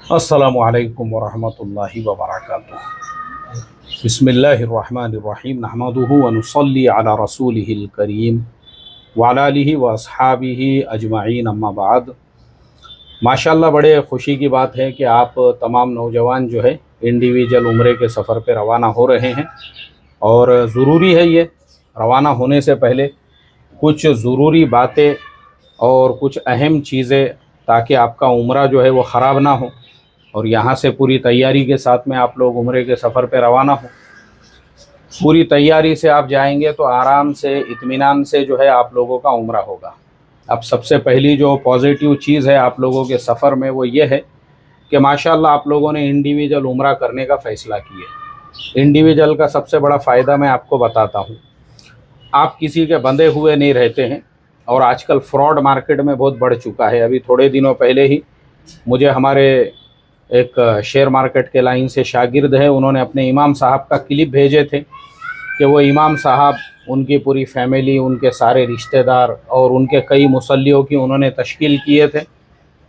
अस्सलामु अलैकुम वरहमतुल्लाहि वबरकातुहू। बिस्मिल्लाहिर्रहमानिर्रहीम। नहमदुहु व नुसल्ली अला रसूलिहिल करीम व अला आलिहि व अस्हाबिहि अजमाइन, अम्मा बाद। माशाअल्लाह, बड़े खुशी की बात है कि आप तमाम नौजवान जो है इंडिविजुअल उम्रे के सफ़र पे रवाना हो रहे हैं। और ज़रूरी है ये रवाना होने से पहले कुछ ज़रूरी बातें और कुछ अहम चीज़ें, ताकि आपका उम्रा जो है वो ख़राब ना हो और यहाँ से पूरी तैयारी के साथ में आप लोग उम्रे के सफ़र पे रवाना हो। पूरी तैयारी से आप जाएंगे तो आराम से इत्मीनान से जो है आप लोगों का उम्रा होगा। अब सबसे पहली जो पॉजिटिव चीज़ है आप लोगों के सफ़र में वो ये है कि माशाअल्लाह आप लोगों ने इंडिविजुअल उम्रा करने का फ़ैसला किया। इंडिविजुअल का सबसे बड़ा फ़ायदा मैं आपको बताता हूँ, आप किसी के बंधे हुए नहीं रहते हैं। और आजकल फ्रॉड मार्केट में बहुत बढ़ चुका है। अभी थोड़े दिनों पहले ही मुझे हमारे एक शेयर मार्केट के लाइन से शागिर्द है, उन्होंने अपने इमाम साहब का क्लिप भेजे थे कि वो इमाम साहब, उनकी पूरी फैमिली, उनके सारे रिश्तेदार और उनके कई मुसल्लियों की उन्होंने तश्कील किए थे।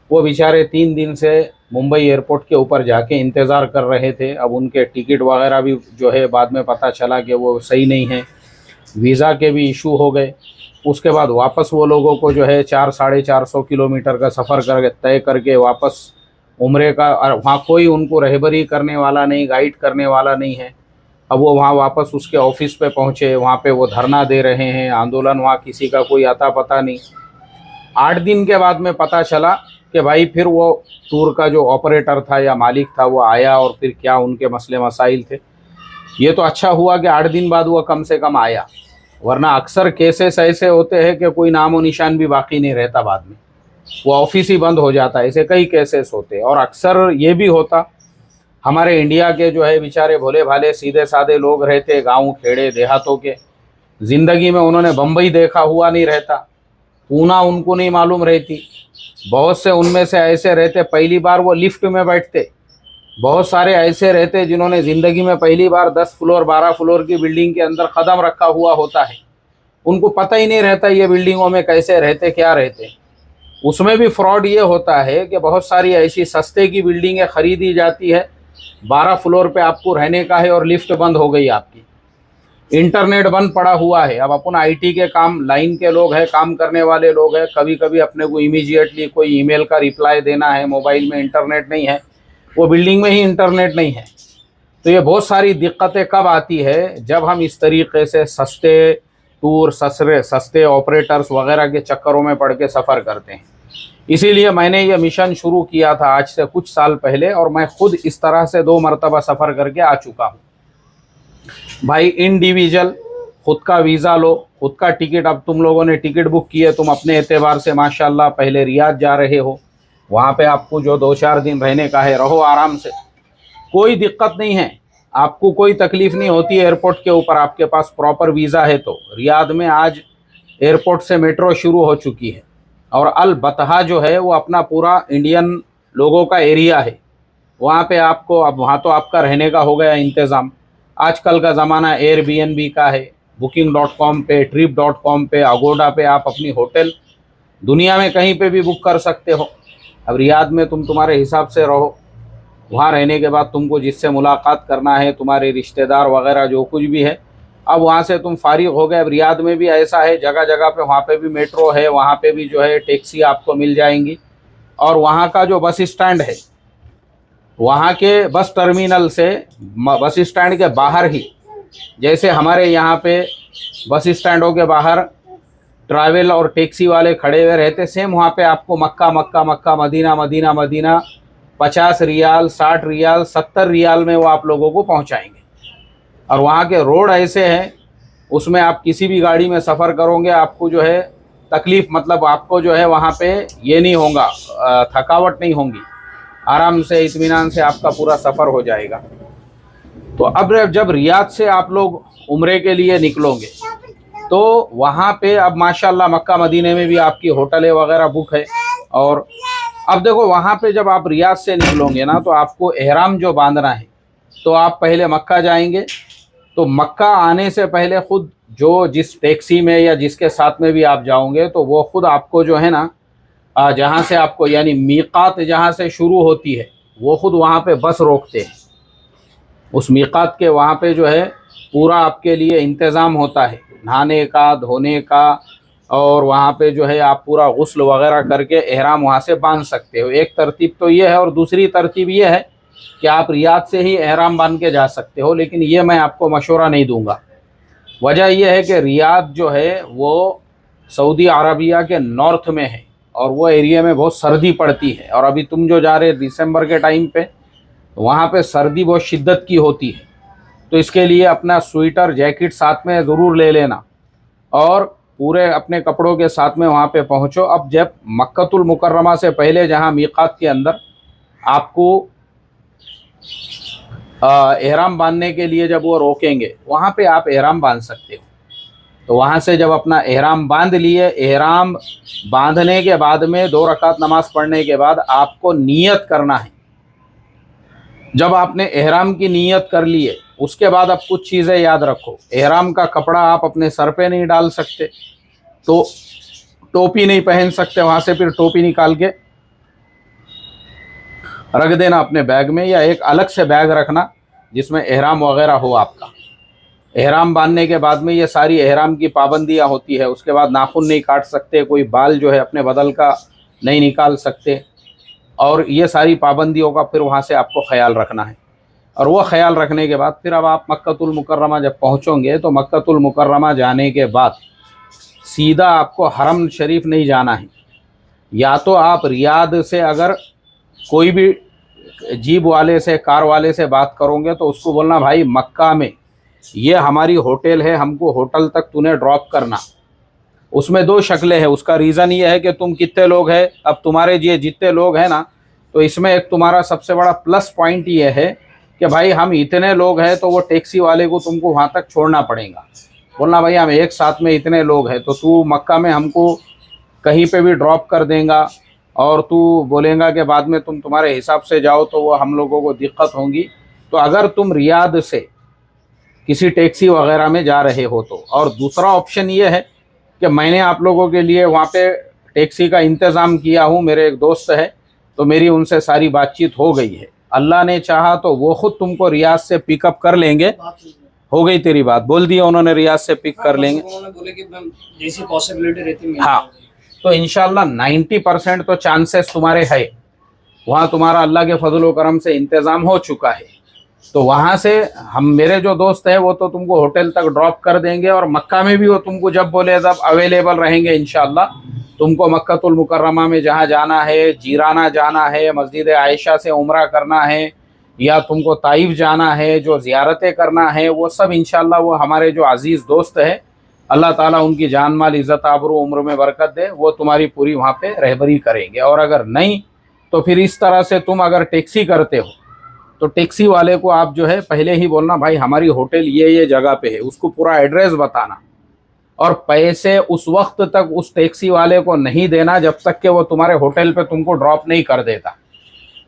वो बेचारे 3 दिन से मुंबई एयरपोर्ट के ऊपर जाके इंतज़ार कर रहे थे। अब उनके टिकट वगैरह भी जो है बाद में पता चला कि वो सही नहीं है, वीज़ा के भी इशू हो गए। उसके बाद वापस वो लोगों को जो है 400-450 किलोमीटर का सफ़र कर तय करके वापस उम्रे का, और वहाँ कोई उनको रहबरी करने वाला नहीं, गाइड करने वाला नहीं है। अब वो वहाँ वापस उसके ऑफिस पे पहुँचे, वहाँ पे वो धरना दे रहे हैं, आंदोलन, वहाँ किसी का कोई अता पता नहीं। 8 दिन के बाद में पता चला कि भाई फिर वो टूर का जो ऑपरेटर था या मालिक था वो आया, और फिर क्या उनके मसले मसाइल थे। ये तो अच्छा हुआ कि 8 दिन बाद वो कम से कम आया, वरना अक्सर केसेस ऐसे होते हैं कि कोई नामो निशान भी बाकी नहीं रहता, बाद में वो ऑफिस ही बंद हो जाता है। ऐसे कई केसेस होते हैं। और अक्सर ये भी होता, हमारे इंडिया के जो है बेचारे भोले भाले सीधे साधे लोग रहते, गांव खेड़े देहातों के, ज़िंदगी में उन्होंने बम्बई देखा हुआ नहीं रहता, पूना उनको नहीं मालूम रहती। बहुत से उनमें से ऐसे रहते पहली बार वो लिफ्ट में बैठते, बहुत सारे ऐसे रहते जिन्होंने ज़िंदगी में पहली बार 10 फ्लोर 12 फ्लोर की बिल्डिंग के अंदर कदम रखा हुआ होता है। उनको पता ही नहीं रहता ये बिल्डिंगों में कैसे रहते, क्या रहते। उसमें भी फ्रॉड ये होता है कि बहुत सारी ऐसी सस्ते की बिल्डिंगें ख़रीदी जाती है, 12 फ्लोर पे आपको रहने का है और लिफ्ट बंद हो गई आपकी, इंटरनेट बंद पड़ा हुआ है। अब अपन आईटी के काम लाइन के लोग हैं, काम करने वाले लोग हैं, कभी कभी अपने को इमीडिएटली कोई ईमेल का रिप्लाई देना है, मोबाइल में इंटरनेट नहीं है, वो बिल्डिंग में ही इंटरनेट नहीं है। तो ये बहुत सारी दिक्कतें कब आती है, जब हम इस तरीके से सस्ते टूर, सस्ते ऑपरेटर्स वगैरह के चक्करों में पड़ के सफ़र करते हैं। इसीलिए मैंने ये मिशन शुरू किया था आज से कुछ साल पहले, और मैं खुद इस तरह से 2 मरतबा सफ़र करके आ चुका हूँ। भाई इंडिविजुअल, खुद का वीज़ा लो, खुद का टिकट। अब तुम लोगों ने टिकट बुक की है, तुम अपने एतबार से माशाल्लाह पहले रियाद जा रहे हो, वहाँ पे आपको जो 2-4 दिन रहने का है, रहो आराम से, कोई दिक्कत नहीं है, आपको कोई तकलीफ़ नहीं होती एयरपोर्ट के ऊपर। आपके पास प्रॉपर वीज़ा है तो रियाद में आज एयरपोर्ट से मेट्रो शुरू हो चुकी है, और अल बतहा जो है वो अपना पूरा इंडियन लोगों का एरिया है। वहाँ पे आपको, अब वहाँ तो आपका रहने का हो गया इंतज़ाम। आजकल का ज़माना एयरबीएनबी का है, booking.com पे, trip.com पे, अगोडा पे आप अपनी होटल दुनिया में कहीं पे भी बुक कर सकते हो। अब रियाद में तुम तुम्हारे हिसाब से रहो, वहाँ रहने के बाद तुमको जिससे मुलाकात करना है, तुम्हारे रिश्तेदार वगैरह जो कुछ भी है, अब वहाँ से तुम फारिग हो गए। अब रियाद में भी ऐसा है, जगह जगह पे वहाँ पे भी मेट्रो है, वहाँ पे भी जो है टैक्सी आपको मिल जाएंगी। और वहाँ का जो बस स्टैंड है, वहाँ के बस टर्मिनल से बस स्टैंड के बाहर ही, जैसे हमारे यहाँ पे बस स्टैंडों के बाहर ट्रैवल और टैक्सी वाले खड़े हुए रहते, सेम वहाँ पे आपको Mecca Mecca Mecca, Medina Medina Medina 50 riyal, 60 riyal, 70 riyal में वो आप लोगों को पहुँचाएंगे। और वहाँ के रोड ऐसे हैं, उसमें आप किसी भी गाड़ी में सफ़र करोगे आपको जो है तकलीफ़, मतलब आपको जो है वहाँ पे ये नहीं होगा, थकावट नहीं होगी, आराम से इत्मीनान से आपका पूरा सफ़र हो जाएगा। तो अब जब रियाद से आप लोग उम्रे के लिए निकलोगे तो वहाँ पे अब माशाल्लाह मक्का मदीने में भी आपकी होटलें वगैरह बुक है। और अब देखो, वहाँ पे जब आप रियाद से निकलोगे ना, तो आपको एहराम जो बांधना है, तो आप पहले मक्का जाएंगे। तो मक्का आने से पहले खुद जो जिस टैक्सी में या जिसके साथ में भी आप जाओगे, तो वो खुद आपको जो है ना, जहाँ से आपको, यानी मीक़ात जहाँ से शुरू होती है वो ख़ुद वहाँ पे बस रोकते हैं। उस मीक़ात के वहाँ पे जो है पूरा आपके लिए इंतज़ाम होता है, नहाने का, धोने का, और वहाँ पे जो है आप पूरा गुस्ल वग़ैरह करके एहराम वहाँ से बांध सकते हो। एक तरतीब तो ये है, और दूसरी तरतीब ये है कि आप रियाद से ही एहराम बांध के जा सकते हो, लेकिन ये मैं आपको मशवरा नहीं दूंगा। वजह यह है कि रियाद जो है वो सऊदी अरबिया के नॉर्थ में है, और वो एरिया में बहुत सर्दी पड़ती है, और अभी तुम जो जा रहे दिसंबर के टाइम पे वहाँ पे सर्दी बहुत शिद्दत की होती है। तो इसके लिए अपना स्वेटर जैकेट साथ में ज़रूर ले लेना, और पूरे अपने कपड़ों के साथ में वहाँ पे पहुँचो। अब जब मक्कतुल मुकर्रमा से पहले जहाँ मीक़ात के अंदर आपको एहराम बांधने के लिए जब वो रोकेंगे, वहाँ पे आप एहराम बांध सकते हो। तो वहाँ से जब अपना एहराम बांध लिए, एहराम बांधने के बाद में 2 रकात नमाज़ पढ़ने के बाद आपको नियत करना है। जब आपने एहराम की नियत कर लिए, उसके बाद अब कुछ चीज़ें याद रखो। एहराम का कपड़ा आप अपने सर पे नहीं डाल सकते, तो टोपी नहीं पहन सकते, वहाँ से फिर टोपी निकाल के रख देना अपने बैग में, या एक अलग से बैग रखना जिसमें एहराम वगैरह हो आपका। एहराम बांधने के बाद में ये सारी एहराम की पाबंदियाँ होती है। उसके बाद नाखून नहीं काट सकते, कोई बाल जो है अपने बदल का नहीं निकाल सकते, और ये सारी पाबंदियों का फिर वहाँ से आपको ख्याल रखना है। और वो ख्याल रखने के बाद फिर अब आप मक्कतुल मुकर्रमा जब पहुँचोगे, तो मक्कतुल मुकर्रमा जाने के बाद सीधा आपको हरम शरीफ नहीं जाना है। या तो आप रियाद से अगर कोई भी जीप वाले से, कार वाले से बात करोगे, तो उसको बोलना भाई मक्का में ये हमारी होटल है, हमको होटल तक तूने ड्रॉप करना। उसमें 2 शक्लें हैं। उसका रीज़न ये है कि तुम कितने लोग हैं। अब तुम्हारे ये जितने लोग हैं ना, तो इसमें एक तुम्हारा सबसे बड़ा प्लस पॉइंट ये है कि भाई हम इतने लोग हैं, तो वो टैक्सी वाले को तुमको वहाँ तक छोड़ना पड़ेगा। बोलना भाई हम एक साथ में इतने लोग हैं, तो तू मक्का में हमको कहीं पे भी ड्रॉप कर देगा, और तू बोलेगा कि बाद में तुम तुम्हारे हिसाब से जाओ, तो वो हम लोगों को दिक्कत होगी। तो अगर तुम रियाद से किसी टैक्सी वगैरह में जा रहे हो तो, और दूसरा ऑप्शन ये है कि मैंने आप लोगों के लिए वहाँ पे टैक्सी का इंतज़ाम किया हूँ, मेरे एक दोस्त है, तो मेरी उनसे सारी बातचीत हो गई है। अल्लाह ने चाहा तो वो ख़ुद तुमको रियाद से पिकअप कर लेंगे। हो गई तेरी बात, बोल दिया उन्होंने, रियाद से पिक कर लेंगे। उन्होंने बोले कि जैसी पॉसिबिलिटी रहती है। हाँ, तो इंशाल्लाह 90% तो चांसेस तुम्हारे है। वहाँ तुम्हारा अल्लाह के फजल व करम से इंतज़ाम हो चुका है। तो वहाँ से हम, मेरे जो दोस्त है वो तो तुमको होटल तक ड्रॉप कर देंगे, और मक्का में भी वो तुमको जब बोले तब अवेलेबल रहेंगे इंशाल्लाह। तुमको मक्कतुल मुकर्रमा में जहाँ जाना है, जीराना जाना है, मस्जिद आयशा से उम्रा करना है, या तुमको ताइफ जाना है, जो ज़ियारतें करना है, वो सब इंशाल्लाह वो हमारे जो अज़ीज़ दोस्त है, अल्लाह ताला उनकी जान माल इज़्ज़त आबरू उम्र में बरकत दे, वो तुम्हारी पूरी वहाँ पे रहबरी करेंगे। और अगर नहीं तो फिर इस तरह से तुम अगर टैक्सी करते हो, तो टैक्सी वाले को आप जो है पहले ही बोलना भाई हमारी होटल ये जगह पे है, उसको पूरा एड्रेस बताना, और पैसे उस वक्त तक उस टैक्सी वाले को नहीं देना जब तक कि वो तुम्हारे होटल पे तुमको ड्रॉप नहीं कर देता।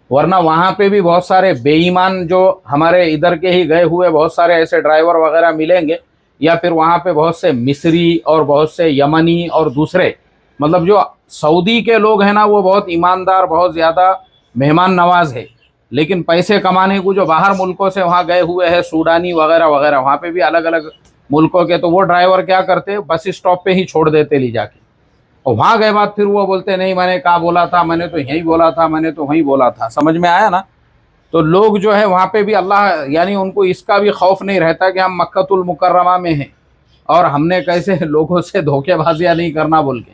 वरना वहाँ पे भी बहुत सारे बेईमान, जो हमारे इधर के ही गए हुए बहुत सारे ऐसे ड्राइवर वगैरह मिलेंगे, या फिर वहाँ पे बहुत से मिस्री और बहुत से यमनी और दूसरे, मतलब जो सऊदी के लोग हैं ना, वो बहुत ईमानदार, बहुत ज़्यादा मेहमान नवाज है, लेकिन पैसे कमाने को जो बाहर मुल्कों से वहाँ गए हुए हैं, सूडानी वगैरह वगैरह, वहाँ पे भी अलग अलग मुल्कों के, तो वो ड्राइवर क्या करते, बस स्टॉप पे ही छोड़ देते ले जाके, और वहाँ गए बाद फिर वो बोलते नहीं मैंने कहा बोला था, मैंने तो यही बोला था, मैंने तो वहीं बोला था। समझ में आया ना। तो लोग जो है वहाँ पे भी अल्लाह, यानी उनको इसका भी खौफ नहीं रहता कि हम मक्कतुल मुकर्रमा में हैं और हमने कैसे लोगों से धोखेबाजियाँ नहीं करना बोल के।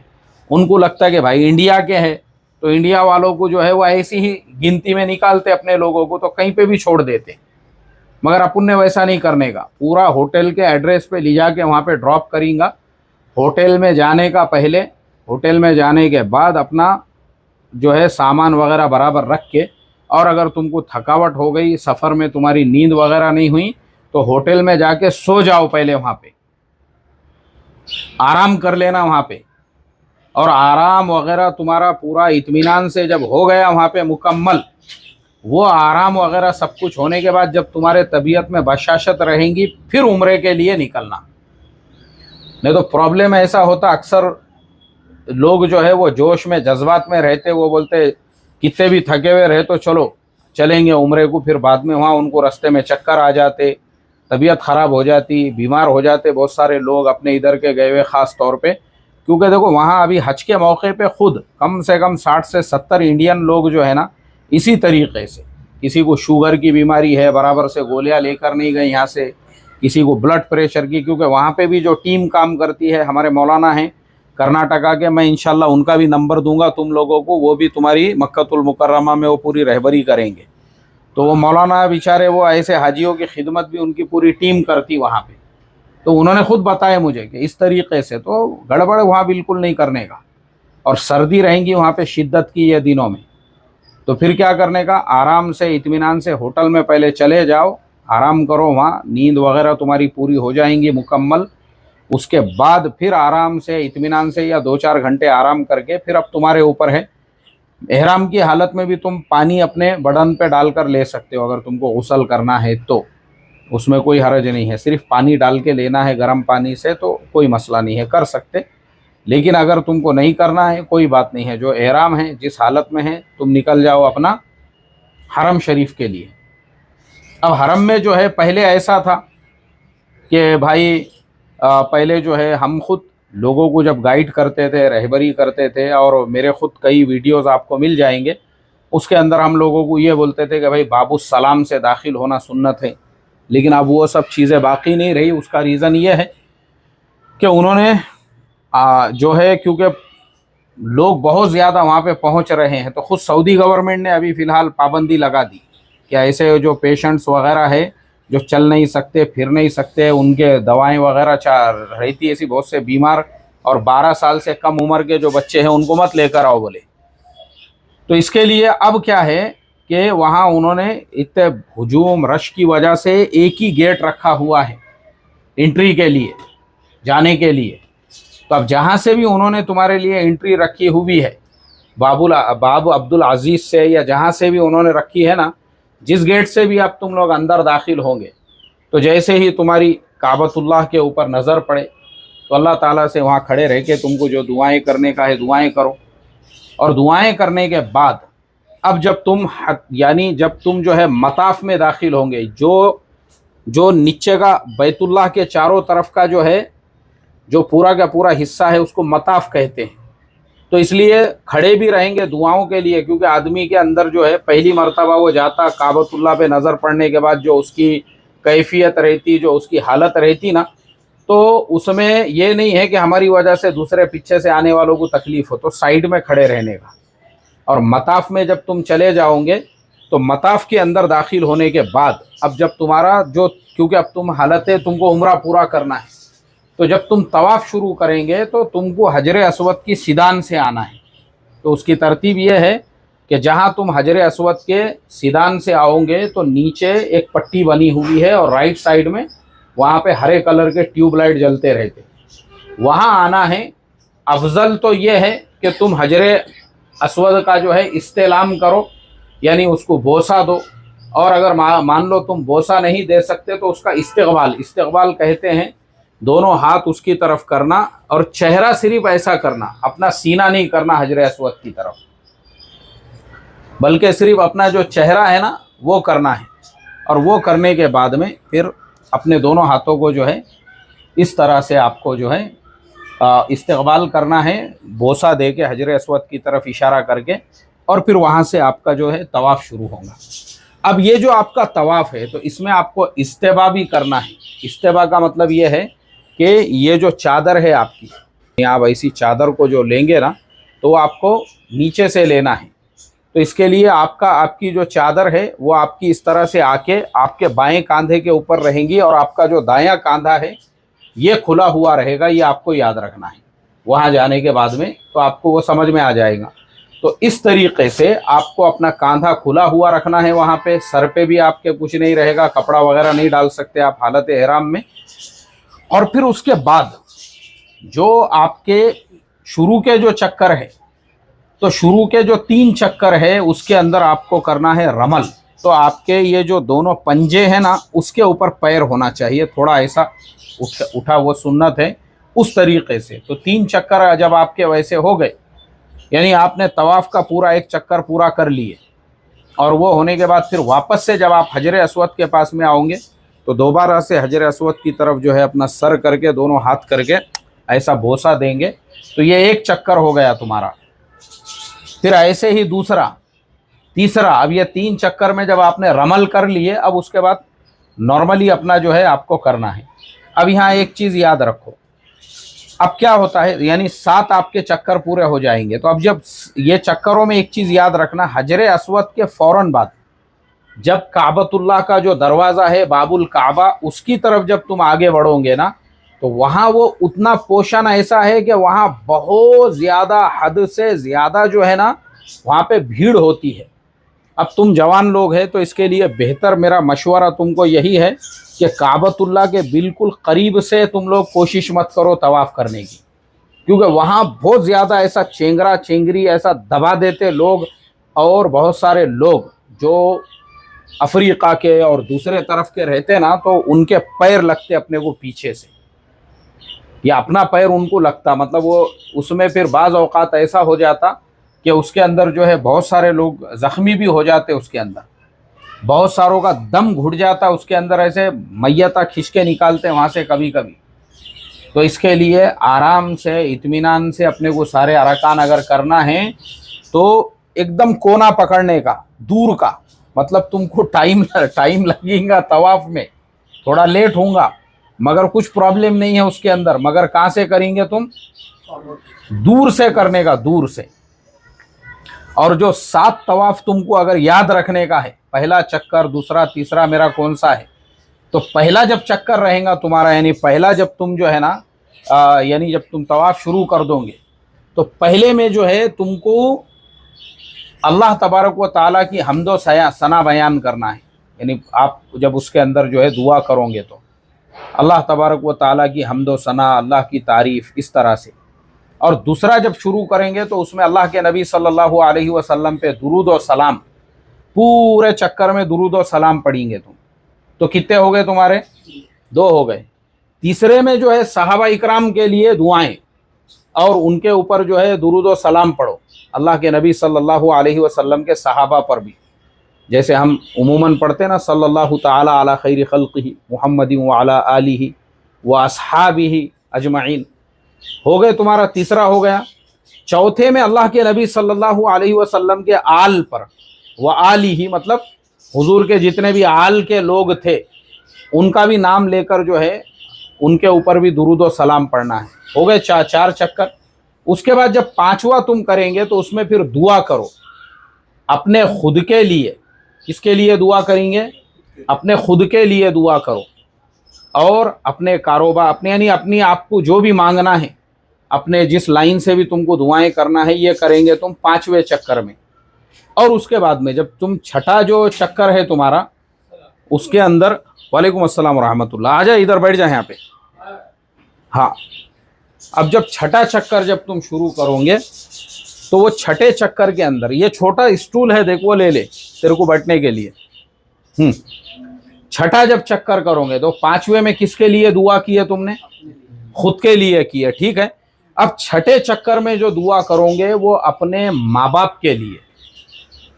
उनको लगता है कि भाई इंडिया के हैं, तो इंडिया वालों को जो है वो ऐसी ही गिनती में निकालते अपने लोगों को, तो कहीं पे भी छोड़ देते। मगर अपन ने वैसा नहीं करने का, पूरा होटल के एड्रेस पे ले जाके वहाँ पे ड्रॉप करेंगे। होटल में जाने का पहले, होटल में जाने के बाद अपना जो है सामान वगैरह बराबर रख के, और अगर तुमको थकावट हो गई, सफ़र में तुम्हारी नींद वगैरह नहीं हुई, तो होटल में जाके सो जाओ पहले, वहाँ पे आराम कर लेना वहाँ पे। और आराम वगैरह तुम्हारा पूरा इत्मीनान से जब हो गया वहाँ पे मुकम्मल, वो आराम वगैरह सब कुछ होने के बाद जब तुम्हारे तबीयत में बशाशत रहेंगी, फिर उम्रे के लिए निकलना। नहीं तो प्रॉब्लम ऐसा होता, अक्सर लोग जो है वो जोश में, जज्बात में रहते, वो बोलते कितने भी थके हुए रहे तो चलो चलेंगे उम्रे को, फिर बाद में वहाँ उनको रास्ते में चक्कर आ जाते, तबीयत ख़राब हो जाती, बीमार हो जाते बहुत सारे लोग अपने इधर के गए हुए ख़ास तौर पे। क्योंकि देखो वहाँ अभी हज के मौके पे खुद कम से कम 60 से 70 इंडियन लोग जो है ना, इसी तरीके से, किसी को शुगर की बीमारी है बराबर से गोलियां लेकर नहीं गए यहाँ से, किसी को ब्लड प्रेशर की, क्योंकि वहाँ पे भी जो टीम काम करती है, हमारे मौलाना हैं कर्नाटका के, मैं इंशाल्लाह उनका भी नंबर दूंगा तुम लोगों को, वो भी तुम्हारी मक्कतुल मुकर्रमा में वो पूरी रहबरी करेंगे। तो वो मौलाना बेचारे वो ऐसे हाजियों की खिदमत भी उनकी पूरी टीम करती वहाँ पे, तो उन्होंने खुद बताया मुझे कि इस तरीके से तो गड़बड़ वहाँ बिल्कुल नहीं करने का। और सर्दी रहेंगी वहाँ पे शिद्दत की ये दिनों में, तो फिर क्या करने का, आराम से इत्मीनान से होटल में पहले चले जाओ, आराम करो, वहाँ नींद वगैरह तुम्हारी पूरी हो जाएंगी मुकम्मल। उसके बाद फिर आराम से इत्मीनान से या 2-4 घंटे आराम करके फिर अब तुम्हारे ऊपर है, एहराम की हालत में भी तुम पानी अपने बदन पे डालकर ले सकते हो, अगर तुमको गुस्ल करना है तो उसमें कोई हर्ज नहीं है, सिर्फ पानी डाल के लेना है गर्म पानी से, तो कोई मसला नहीं है, कर सकते। लेकिन अगर तुमको नहीं करना है कोई बात नहीं है, जो एहराम है जिस हालत में है तुम निकल जाओ अपना हरम शरीफ के लिए। अब हरम में जो है पहले ऐसा था कि भाई पहले जो है हम खुद लोगों को जब गाइड करते थे, रहबरी करते थे, और मेरे खुद कई वीडियोस आपको मिल जाएंगे, उसके अंदर हम लोगों को ये बोलते थे कि भाई बाबू सलाम से दाखिल होना सुन्नत है। लेकिन अब वो सब चीज़ें बाकी नहीं रही। उसका रीज़न ये है कि उन्होंने जो है, क्योंकि लोग बहुत ज़्यादा वहाँ पे पहुँच रहे हैं, तो खुद सऊदी गवर्नमेंट ने अभी फ़िलहाल पाबंदी लगा दी कि ऐसे जो पेशेंट्स वगैरह है जो चल नहीं सकते, फिर नहीं सकते, उनके दवाएं वगैरह रहती, ऐसी बहुत से बीमार और 12 साल से कम उम्र के जो बच्चे हैं उनको मत लेकर आओ बोले। तो इसके लिए अब क्या है कि वहाँ उन्होंने इतने हुजूम रश की वजह से एक ही गेट रखा हुआ है एंट्री के लिए, जाने के लिए। तो अब जहाँ से भी उन्होंने तुम्हारे लिए एंट्री रखी हुई है, बाबू अब्दुल अजीज़ से या जहाँ से भी उन्होंने रखी है ना, जिस गेट से भी अब तुम लोग अंदर दाखिल होंगे, तो जैसे ही तुम्हारी काबतुल्लाह के ऊपर नज़र पड़े तो अल्लाह ताला से वहाँ खड़े रह के तुमको जो दुआएं करने का है दुआएं करो। और दुआएं करने के बाद अब जब तुम जो है मताफ में दाखिल होंगे, जो नीचे का बैतुल्लाह के चारों तरफ का जो है, जो पूरा का पूरा हिस्सा है, उसको मताफ कहते हैं। तो इसलिए खड़े भी रहेंगे दुआओं के लिए, क्योंकि आदमी के अंदर जो है पहली मर्तबा वो जाता काबतुल्लाह पे नज़र पड़ने के बाद जो उसकी कैफियत रहती, जो उसकी हालत रहती ना, तो उसमें ये नहीं है कि हमारी वजह से दूसरे पीछे से आने वालों को तकलीफ़ हो, तो साइड में खड़े रहने का। और मताफ में जब तुम चले जाओगे तो मताफ के अंदर दाखिल होने के बाद अब जब तुम्हारा जो, क्योंकि अब तुम हालत है तुमको उम्रा पूरा करना है, तो जब तुम तवाफ़ शुरू करेंगे तो तुमको हजर अस्वद की सीदान से आना है। तो उसकी तरतीब ये है कि जहाँ तुम हजर अस्वद के सीदान से आओगे तो नीचे एक पट्टी बनी हुई है और राइट साइड में वहाँ पे हरे कलर के ट्यूबलाइट जलते रहते, वहाँ आना है। अफजल तो ये है कि तुम हजर अस्वद का जो है इस्तेलाम करो, यानी उसको बोसा दो। और अगर मान लो तुम बोसा नहीं दे सकते तो उसका इस्तकबाल कहते हैं, दोनों हाथ उसकी तरफ करना और चेहरा सिर्फ ऐसा करना, अपना सीना नहीं करना हजर अस्वद की तरफ, बल्कि सिर्फ अपना जो चेहरा है ना वो करना है। और वो करने के बाद में फिर अपने दोनों हाथों को जो है इस तरह से आपको जो है इस्तकबाल करना है, बोसा दे के हजर अस्वद की तरफ इशारा करके, और फिर वहाँ से आपका जो है तवाफ़ शुरू होगा। अब ये जो आपका तवाफ़ है तो इसमें आपको इस्तेबा भी करना है। इस्तेबा का मतलब ये है कि ये जो चादर है आपकी, आप ऐसी चादर को जो लेंगे ना तो आपको नीचे से लेना है। तो इसके लिए आपकी जो चादर है वो आपकी इस तरह से आके आपके बाएं कांधे के ऊपर रहेंगी और आपका जो दायां कांधा है ये खुला हुआ रहेगा। ये आपको याद रखना है वहाँ जाने के बाद में, तो आपको वो समझ में आ जाएगा। तो इस तरीके से आपको अपना कांधा खुला हुआ रखना है वहाँ पे। सर पे भी आपके कुछ नहीं रहेगा, कपड़ा वगैरह नहीं डाल सकते आप हालत एहराम में। और फिर उसके बाद जो आपके शुरू के जो चक्कर है, तो शुरू के जो 3 चक्कर है उसके अंदर आपको करना है रमल। तो आपके ये जो दोनों पंजे हैं ना उसके ऊपर पैर होना चाहिए, थोड़ा ऐसा उठा वो सुन्नत है उस तरीके से। तो 3 चक्कर जब आपके वैसे हो गए, यानी आपने तवाफ़ का पूरा एक चक्कर पूरा कर लिए, और वो होने के बाद फिर वापस से जब आप हजर अस्वद के पास में आओगे तो दोबारा से हजर अस्वद की तरफ जो है अपना सर करके दोनों हाथ करके ऐसा बोसा देंगे। तो ये एक चक्कर हो गया तुम्हारा। फिर ऐसे ही दूसरा, तीसरा, अब ये 3 चक्कर में जब आपने रमल कर लिए, अब उसके बाद नॉर्मली अपना जो है आपको करना है। अब यहाँ एक चीज़ याद रखो, अब क्या होता है, यानी 7 आपके चक्कर पूरे हो जाएंगे। तो अब जब ये चक्करों में एक चीज़ याद रखना, हजर अस्वद के फ़ौरन बाद जब काबतुल्लाह का जो दरवाज़ा है बाबुल काबा, उसकी तरफ जब तुम आगे बढ़ोगे ना, तो वहाँ वो उतना पोषण ऐसा है कि वहाँ बहुत ज़्यादा, हद से ज़्यादा जो है ना वहाँ पे भीड़ होती है। अब तुम जवान लोग हैं तो इसके लिए बेहतर मेरा मशवरा तुमको यही है कि काबतुल्लाह के बिल्कुल करीब से तुम लोग कोशिश मत करो तवाफ़ करने की, क्योंकि वहाँ बहुत ज़्यादा ऐसा चेंगरा चेंगरी ऐसा दबा देते लोग, और बहुत सारे लोग जो अफ्रीका के और दूसरे तरफ के रहते ना, तो उनके पैर लगते अपने को पीछे से, या अपना पैर उनको लगता, मतलब वो उसमें फिर बाज़ औक़ात ऐसा हो जाता कि उसके अंदर जो है बहुत सारे लोग ज़ख्मी भी हो जाते, उसके अंदर बहुत सारों का दम घुट जाता, उसके अंदर ऐसे मैयता खींच के निकालते वहाँ से कभी कभी। तो इसके लिए आराम से इत्मीनान से अपने को सारे अरकान अगर करना है तो एकदम कोना पकड़ने का, दूर का, मतलब तुमको टाइम लगेगा तवाफ़ में, थोड़ा लेट होगा, मगर कुछ प्रॉब्लम नहीं है उसके अंदर। मगर कहाँ से करेंगे तुम? दूर से करने का, दूर से। और जो 7 तवाफ़ तुमको अगर याद रखने का है, पहला चक्कर, दूसरा, तीसरा मेरा कौन सा है, तो पहला जब चक्कर रहेगा तुम्हारा, यानी पहला जब तुम जो है ना यानी जब तुम तवाफ़ शुरू कर दोगे तो पहले में जो है तुमको अल्लाह तबारक व ताला की हम्दो सना बयान करना है। यानी आप जब उसके अंदर जो है दुआ करोगे तो अल्लाह तबारक व ताला की हम्दो सना, अल्लाह की तारीफ़, इस तरह से। और दूसरा जब शुरू करेंगे तो उसमें अल्लाह के नबी सल्लल्लाहु अलैहि वसल्लम पे दुरूद और सलाम, पूरे चक्कर में दुरूद और सलाम पढ़ेंगे तुम। तो कितने हो गए तुम्हारे? 2 हो गए। तीसरे में जो है सहाबा इकराम के लिए दुआएं, और उनके ऊपर जो है दुरूद और सलाम पढ़ो, अल्लाह के नबी सल्लल्लाहु अलैहि वसल्लम के सहाबा पर भी, जैसे हम उमूमन पढ़ते ना, सल्लल्लाहु ताला अला खैरि खल्क़िही मुहम्मदिन व अला आलिही व अस्हाबिही अजमईन। हो गए तुम्हारा, तीसरा हो गया। चौथे में अल्लाह के नबी सल्लल्लाहु अलैहि वसल्लम के आल पर, व आलिही मतलब हुजूर के जितने भी आल के लोग थे उनका भी नाम लेकर जो है उनके ऊपर भी दुरूद और सलाम पढ़ना है। हो गए 4 चक्कर। उसके बाद जब 5वां तुम करेंगे तो उसमें फिर दुआ करो अपने खुद के लिए। किसके लिए दुआ करेंगे? अपने खुद के लिए दुआ करो, और अपने कारोबार, अपने यानी अपनी आपको जो भी मांगना है, अपने जिस लाइन से भी तुमको दुआएं करना है, ये करेंगे तुम 5वें चक्कर में। और उसके बाद में जब तुम छठा जो चक्कर है तुम्हारा, उसके अंदर, वालेकुम अस्सलाम रहमतुल्लाह, आ जाए इधर बैठ जाए यहाँ पे। हाँ, अब जब छठा चक्कर जब तुम शुरू करोगे तो वो छठे चक्कर के अंदर ये छोटा स्टूल है, देखो ले ले तेरे को बैठने के लिए। छठा जब चक्कर करोगे तो 5वें में किसके लिए दुआ की है तुमने? खुद के लिए की है, ठीक है। अब छठे चक्कर में जो दुआ करोगे वो अपने माँ बाप के लिए,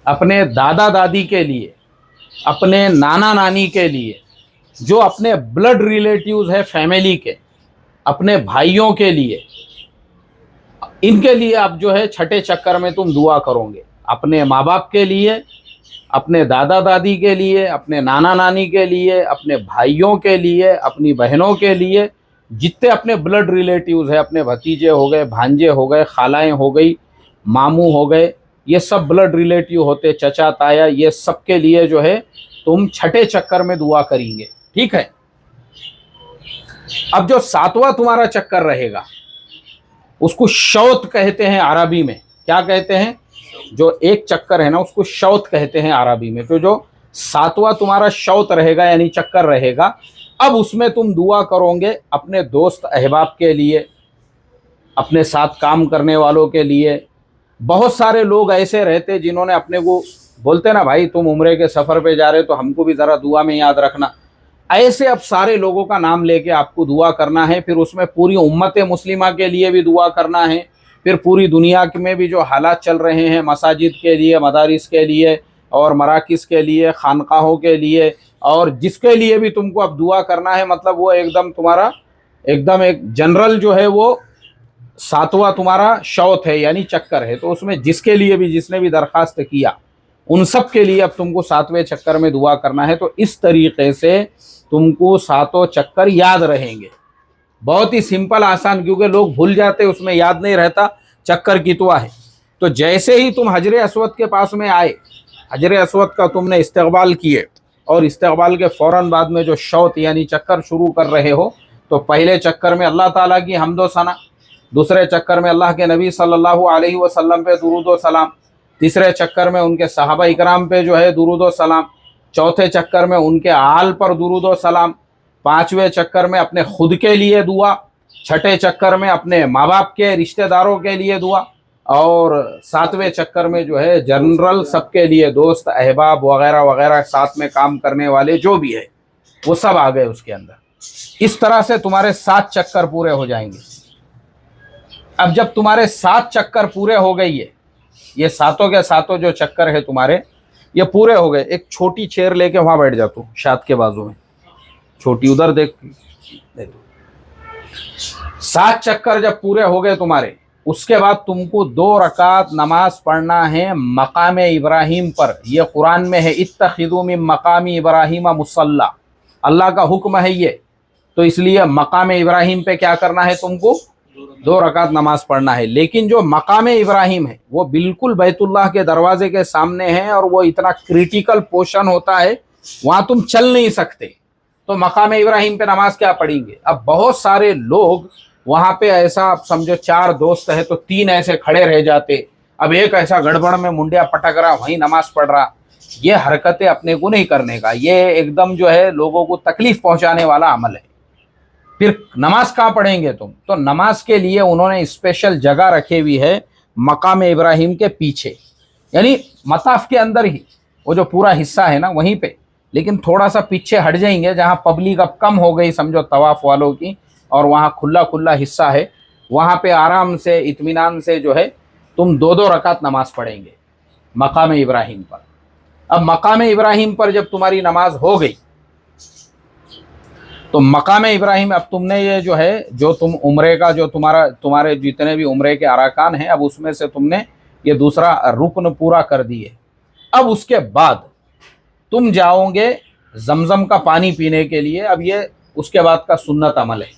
अपने दादा दादी के लिए, अपने नाना नानी के लिए, जो अपने ब्लड रिलेटिव्स है फैमिली के, अपने भाइयों के लिए, इनके लिए आप जो है छठे चक्कर में तुम दुआ करोगे। अपने माँ बाप के लिए, अपने दादा दादी के लिए, अपने नाना नानी के लिए, अपने भाइयों के लिए, अपनी बहनों के लिए, जितने अपने ब्लड रिलेटिव्स हैं, अपने भतीजे हो गए, भांजे हो गए, खालाएं हो गई, मामू हो गए, ये सब ब्लड रिलेटिव होते, चचा ताया, ये सब के लिए जो है तुम छठे चक्कर में दुआ करेंगे, ठीक है। अब जो 7वां तुम्हारा चक्कर रहेगा उसको शौत कहते हैं अरबी में। क्या कहते हैं? जो एक चक्कर है ना उसको शौत कहते हैं अरबी में। तो जो 7वां तुम्हारा शौत रहेगा यानी चक्कर रहेगा, अब उसमें तुम दुआ करोगे अपने दोस्त अहबाब के लिए, अपने साथ काम करने वालों के लिए। बहुत सारे लोग ऐसे रहते जिन्होंने अपने को बोलते ना, भाई तुम उम्रे के सफ़र पे जा रहे तो हमको भी ज़रा दुआ में याद रखना। ऐसे अब सारे लोगों का नाम लेके आपको दुआ करना है। फिर उसमें पूरी उम्मत मुस्लिमा के लिए भी दुआ करना है, फिर पूरी दुनिया में भी जो हालात चल रहे हैं, मसाजिद के लिए, मदारिस के लिए, और मराकिज़ के लिए, खानकाहों के लिए, और जिसके लिए भी तुमको अब दुआ करना है, मतलब वो एकदम तुम्हारा एकदम एक जनरल जो है वो 7वां तुम्हारा शौत है, यानी चक्कर है। तो उसमें जिसके लिए भी, जिसने भी दरखास्त किया, उन सब के लिए अब तुमको 7वें चक्कर में दुआ करना है। तो इस तरीके से तुमको 7 चक्कर याद रहेंगे। बहुत ही सिंपल, आसान, क्योंकि लोग भूल जाते, उसमें याद नहीं रहता चक्कर कितवा है। तो जैसे ही तुम हजर अस्वद के पास में आए, हजर अस्वद का तुमने इस्तकबाल किए, और इस्तकबाल के फ़ौरन बाद में जो शौत यानी चक्कर शुरू कर रहे हो, तो पहले चक्कर में अल्लाह ताला की हम्दो सना, दूसरे चक्कर में अल्लाह के नबी सल्लल्लाहु अलैहि वसल्लम पे दुरूद व सलाम, तीसरे चक्कर में उनके सहाबा इकराम पे जो है दुरूद व सलाम, चौथे चक्कर में उनके आल पर दुरूद व सलाम, पाँचवें चक्कर में अपने खुद के लिए दुआ, छठे चक्कर में अपने माँ बाप के रिश्तेदारों के लिए दुआ, और 7वें चक्कर में जो है जनरल सबके लिए, दोस्त अहबाब वगैरह वगैरह, साथ में काम करने वाले जो भी है वो सब आ गए उसके अंदर। इस तरह से तुम्हारे 7 चक्कर पूरे हो जाएंगे। अब जब तुम्हारे 7 चक्कर पूरे हो गई है, ये 7 के 7 जो चक्कर है तुम्हारे ये पूरे हो गए, एक छोटी चेयर लेके वहां बैठ जा तू, शाद के बाजू में छोटी, उधर देख। 7 चक्कर जब पूरे हो गए तुम्हारे, उसके बाद तुमको 2 रकात नमाज पढ़ना है मकाम इब्राहिम पर। यह कुरान में है, इत्तखिदू मिन मकाम इब्राहिम मुसल्ला, अल्लाह का हुक्म है ये। तो इसलिए मकाम इब्राहिम पे क्या करना है तुमको? 2 रकात नमाज पढ़ना है। लेकिन जो मकाम इब्राहिम है वो बिल्कुल बैतुल्लाह के दरवाजे के सामने है, और वो इतना क्रिटिकल पोर्शन होता है, वहाँ तुम चल नहीं सकते। तो मकाम इब्राहिम पे नमाज क्या पढ़ेंगे? अब बहुत सारे लोग वहाँ पे, ऐसा आप समझो 4 दोस्त है तो 3 ऐसे खड़े रह जाते, अब एक ऐसा गड़बड़ में मुंडिया पटक रहा, वहीं नमाज पढ़ रहा। ये हरकतें अपने को नहीं करने का, ये एकदम जो है लोगों को तकलीफ पहुंचाने वाला अमल है। फिर नमाज कहाँ पढ़ेंगे तुम? तो नमाज के लिए उन्होंने स्पेशल जगह रखी हुई है मकाम इब्राहिम के पीछे, यानी मताफ के अंदर ही, वो जो पूरा हिस्सा है ना वहीं पे, लेकिन थोड़ा सा पीछे हट जाएंगे जहाँ पब्लिक अब कम हो गई समझो तवाफ वालों की, और वहाँ खुला खुला हिस्सा है, वहाँ पे आराम से इत्मीनान से जो है तुम 2-2 रकात नमाज पढ़ेंगे मकाम इब्राहिम पर। अब मकाम इब्राहिम पर जब तुम्हारी नमाज हो गई, तो मकाम इब्राहिम, अब तुमने ये जो है, जो तुम उम्रे का जो तुम्हारे जितने भी उम्रे के अरकान हैं, अब उसमें से तुमने ये दूसरा रुकन पूरा कर दिए। अब उसके बाद तुम जाओगे जमजम का पानी पीने के लिए। अब ये उसके बाद का सुन्नत अमल है,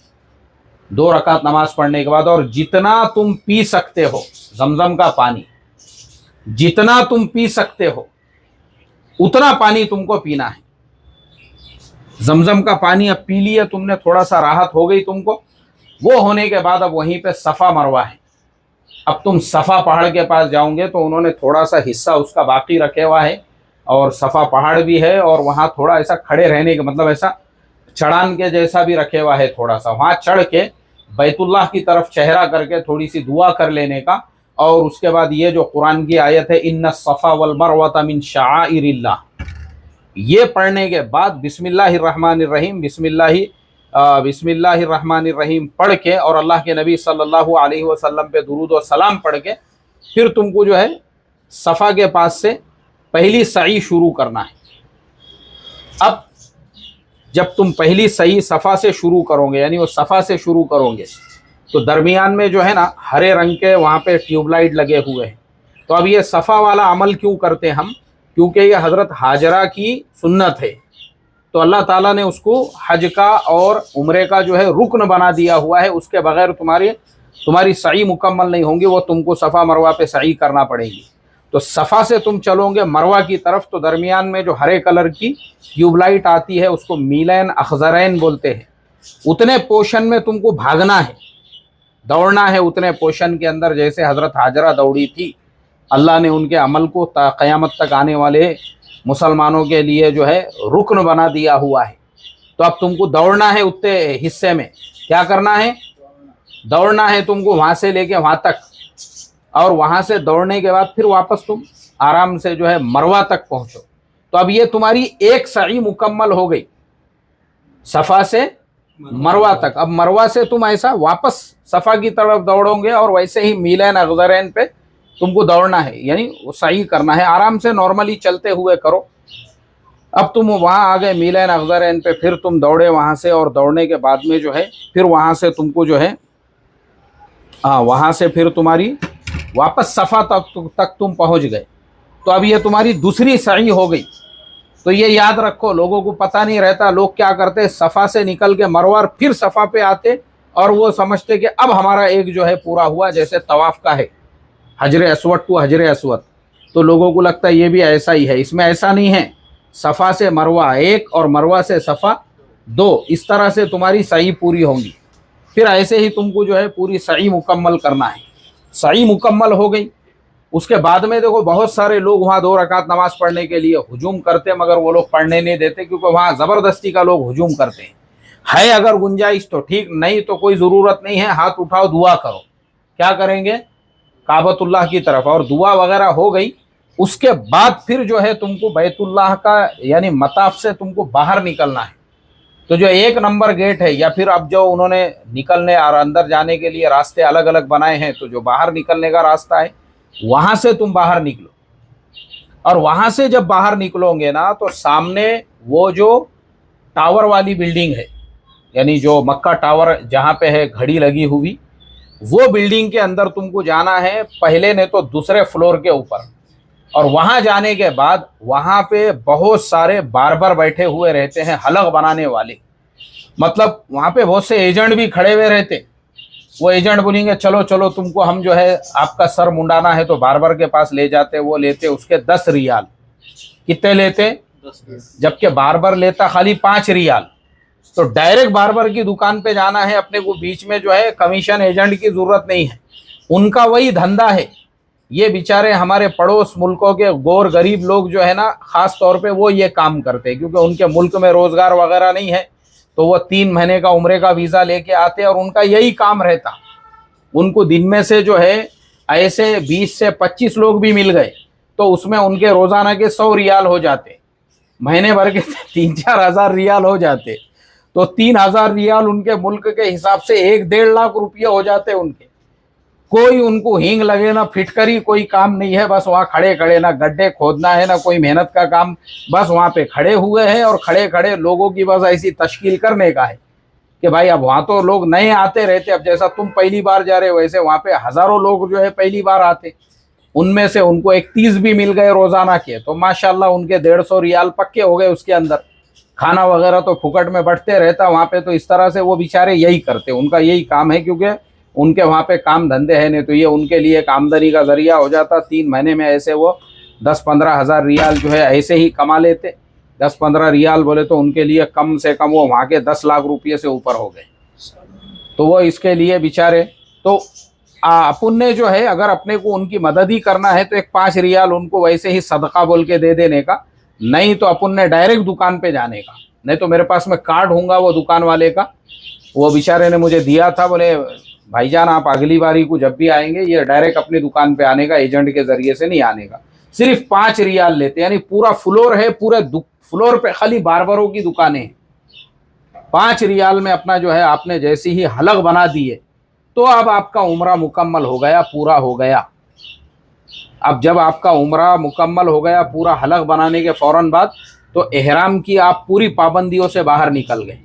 2 रकात नमाज पढ़ने के बाद, और जितना तुम पी सकते हो जमजम का पानी, जितना तुम पी सकते हो उतना पानी तुमको पीना है। जमजम का पानी अब पी लिया तुमने, थोड़ा सा राहत हो गई तुमको। वो होने के बाद अब वहीं पे सफ़ा मरवा है। अब तुम सफ़ा पहाड़ के पास जाओगे तो उन्होंने थोड़ा सा हिस्सा उसका बाकी रखे हुआ है, और सफ़ा पहाड़ भी है, और वहाँ थोड़ा ऐसा खड़े रहने का मतलब ऐसा चढ़ान के जैसा भी रखे हुआ है थोड़ा सा, वहाँ चढ़ के बैतुल्लाह की तरफ चेहरा करके थोड़ी सी दुआ कर लेने का। और उसके बाद ये जो कुरान की आयत है, इन्ना सफ़ा वल मरवता मिन शाइरिल्लाह, ये पढ़ने के बाद बिस्मिल्लाहिर्रहमानिर्रहीम बिस्मिल्लाहिर्रहमानिर्रहीम पढ़ के, और अल्लाह के नबी सल्लल्लाहु अलैहि वसल्लम पे दुरूद और सलाम पढ़ के, फिर तुमको जो है सफ़ा के पास से पहली सई शुरू करना है। अब जब तुम पहली सही सफ़ा से शुरू करोगे, यानी वो सफ़ा से शुरू करोगे, तो दरमियान में जो है ना हरे रंग के वहाँ पे ट्यूबलाइट लगे हुए हैं। तो अब ये सफ़ा वाला अमल क्यों करते हैं हम? क्योंकि ये हज़रत हाजरा की सुन्नत है, तो अल्लाह ताला ने उसको हज का और उम्रे का जो है रुकन बना दिया हुआ है। उसके बगैर तुम्हारी सही मुकम्मल नहीं होंगी, वो तुमको सफ़ा मरवा पे सही करना पड़ेगी। तो सफ़ा से तुम चलोगे मरवा की तरफ, तो दरमियान में जो हरे कलर की ट्यूबलाइट आती है उसको मीलैन अखज़रैन बोलते हैं। उतने पोर्शन में तुमको भागना है, दौड़ना है उतने पोर्शन के अंदर, जैसे हज़रत हाजरा दौड़ी थी। अल्लाह ने उनके अमल को क़यामत तक आने वाले मुसलमानों के लिए जो है रुकन बना दिया हुआ है। तो अब तुमको दौड़ना है उतने हिस्से में, क्या करना है? दौड़ना है तुमको वहाँ से लेके वहाँ तक, और वहाँ से दौड़ने के बाद फिर वापस तुम आराम से जो है मरवा तक पहुँचो। तो अब ये तुम्हारी एक सई मुकम्मल हो गई सफ़ा से मरवा तक। अब मरवा से तुम ऐसा वापस सफ़ा की तरफ दौड़ोगे, और वैसे ही मीलैन अखज़रैन पे तुमको दौड़ना है, यानी सही करना है, आराम से नॉर्मली चलते हुए करो। अब तुम वहाँ आ गए मीलैन अगज़रैन पे, फिर तुम दौड़े वहाँ से, और दौड़ने के बाद में जो है फिर वहाँ से तुमको जो है वहाँ से फिर तुम्हारी वापस सफ़ा तक तुम पहुँच गए। तो अब ये तुम्हारी दूसरी सही हो गई। तो ये याद रखो, लोगों को पता नहीं रहता, लोग क्या करते, सफ़ा से निकल के मरवा फिर सफ़ा पे आते और वो समझते कि अब हमारा एक जो है पूरा हुआ, जैसे तवाफ़ का है हजर अस्वद टू हजर अस्वद। तो लोगों को लगता है ये भी ऐसा ही है, इसमें ऐसा नहीं है। सफ़ा से मरवा एक और मरवा से सफ़ा दो, इस तरह से तुम्हारी सही पूरी होंगी। फिर ऐसे ही तुमको जो है पूरी सही मुकम्मल करना है। सही मुकम्मल हो गई, उसके बाद में देखो बहुत सारे लोग वहाँ 2 रकात नमाज पढ़ने के लिए हुजूम करते, मगर वो लोग पढ़ने नहीं देते, क्योंकि वहाँ ज़बरदस्ती का लोग हुजूम करते हैं। है अगर गुंजाइश तो ठीक, नहीं तो कोई ज़रूरत नहीं है, हाथ उठाओ दुआ करो। क्या करेंगे, काबतुल्लाह की तरफ, और दुआ वगैरह हो गई। उसके बाद फिर जो है तुमको बैतुल्लाह का यानी मताफ से तुमको बाहर निकलना है। तो जो 1 नंबर गेट है, या फिर अब जो उन्होंने निकलने और अंदर जाने के लिए रास्ते अलग अलग बनाए हैं, तो जो बाहर निकलने का रास्ता है वहाँ से तुम बाहर निकलो। और वहाँ से जब बाहर निकलोगे ना, तो सामने वो जो टावर वाली बिल्डिंग है, यानी जो मक्का टावर जहाँ पे है घड़ी लगी हुई, वो बिल्डिंग के अंदर तुमको जाना है, पहले नहीं तो दूसरे फ्लोर के ऊपर। और वहाँ जाने के बाद वहाँ पे बहुत सारे बार्बर बैठे हुए रहते हैं, हलक बनाने वाले। मतलब वहाँ पे बहुत से एजेंट भी खड़े हुए रहते। वो एजेंट बोलेंगे चलो चलो तुमको हम जो है आपका सर मुंडाना है, तो बार्बर के पास ले जाते, वो लेते उसके 10 रियाल। कितने लेते, 10। जबकि बार्बर लेता खाली 5 रियाल। तो डायरेक्ट बार्बर की दुकान पे जाना है अपने को, बीच में जो है कमीशन एजेंट की ज़रूरत नहीं है, उनका वही धंधा है। ये बेचारे हमारे पड़ोस मुल्कों के गौर गरीब लोग जो है ना, ख़ास तौर पे वो ये काम करते हैं, क्योंकि उनके मुल्क में रोज़गार वगैरह नहीं है। तो वो 3 महीने का उम्रे का वीज़ा लेके आते और उनका यही काम रहता। उनको दिन में से जो है ऐसे 20 से 25 लोग भी मिल गए, तो उसमें उनके रोज़ाना के 100 रियाल हो जाते, महीने भर के 3-4 हज़ार रियाल हो जाते। तो 3,000 रियाल उनके मुल्क के हिसाब से 1-1.5 लाख रुपये हो जाते उनके। कोई उनको हींग लगे ना फिटकरी, कोई काम नहीं है, बस वहाँ खड़े खड़े, ना गड्ढे खोदना है ना कोई मेहनत का काम, बस वहाँ पे खड़े हुए हैं और खड़े खड़े लोगों की बस ऐसी तश्कील करने का है कि भाई अब वहाँ तो लोग नए आते रहते। अब जैसा तुम पहली बार जा रहे हो, वैसे वहाँ पे हज़ारों लोग जो है पहली बार आते, उनमें से उनको 31 भी मिल गए रोज़ाना के, तो माशाल्लाह उनके 150 रियाल पक्के हो गए। उसके अंदर खाना वगैरह तो फुकट में बढ़ते रहता वहाँ पे। तो इस तरह से वो बेचारे यही करते, उनका यही काम है, क्योंकि उनके वहाँ पे काम धंधे है नहीं, तो ये उनके लिए एक आमदनी का ज़रिया हो जाता। 3 महीने में ऐसे वो 10-15 हज़ार रियाल जो है ऐसे ही कमा लेते। 10-15 रियाल बोले तो उनके लिए कम से कम वो वहाँ के 10 लाख रुपये से ऊपर हो गए। तो वो इसके लिए बेचारे, तो अपन ने जो है अगर अपने को उनकी मदद ही करना है, तो एक 5 रियाल उनको वैसे ही सदका बोल के दे देने का, नहीं तो अपन ने डायरेक्ट दुकान पे जाने का। नहीं तो मेरे पास में कार्ड होगा वो दुकान वाले का, वो बेचारे ने मुझे दिया था, बोले भाईजान आप अगली बारी को जब भी आएंगे ये डायरेक्ट अपनी दुकान पे आने का, एजेंट के ज़रिए से नहीं आने का। सिर्फ 5 रियाल लेते, यानी पूरा फ्लोर है, पूरे फ्लोर पे खाली बार्बरों की दुकानें हैं। 5 रियाल में अपना जो है आपने जैसी ही हलक बना दिए, तो अब आपका उम्रा मुकम्मल हो गया, पूरा हो गया। अब जब आपका उम्रा मुकम्मल हो गया पूरा हलक बनाने के फ़ौरन बाद, तो एहराम की आप पूरी पाबंदियों से बाहर निकल गए।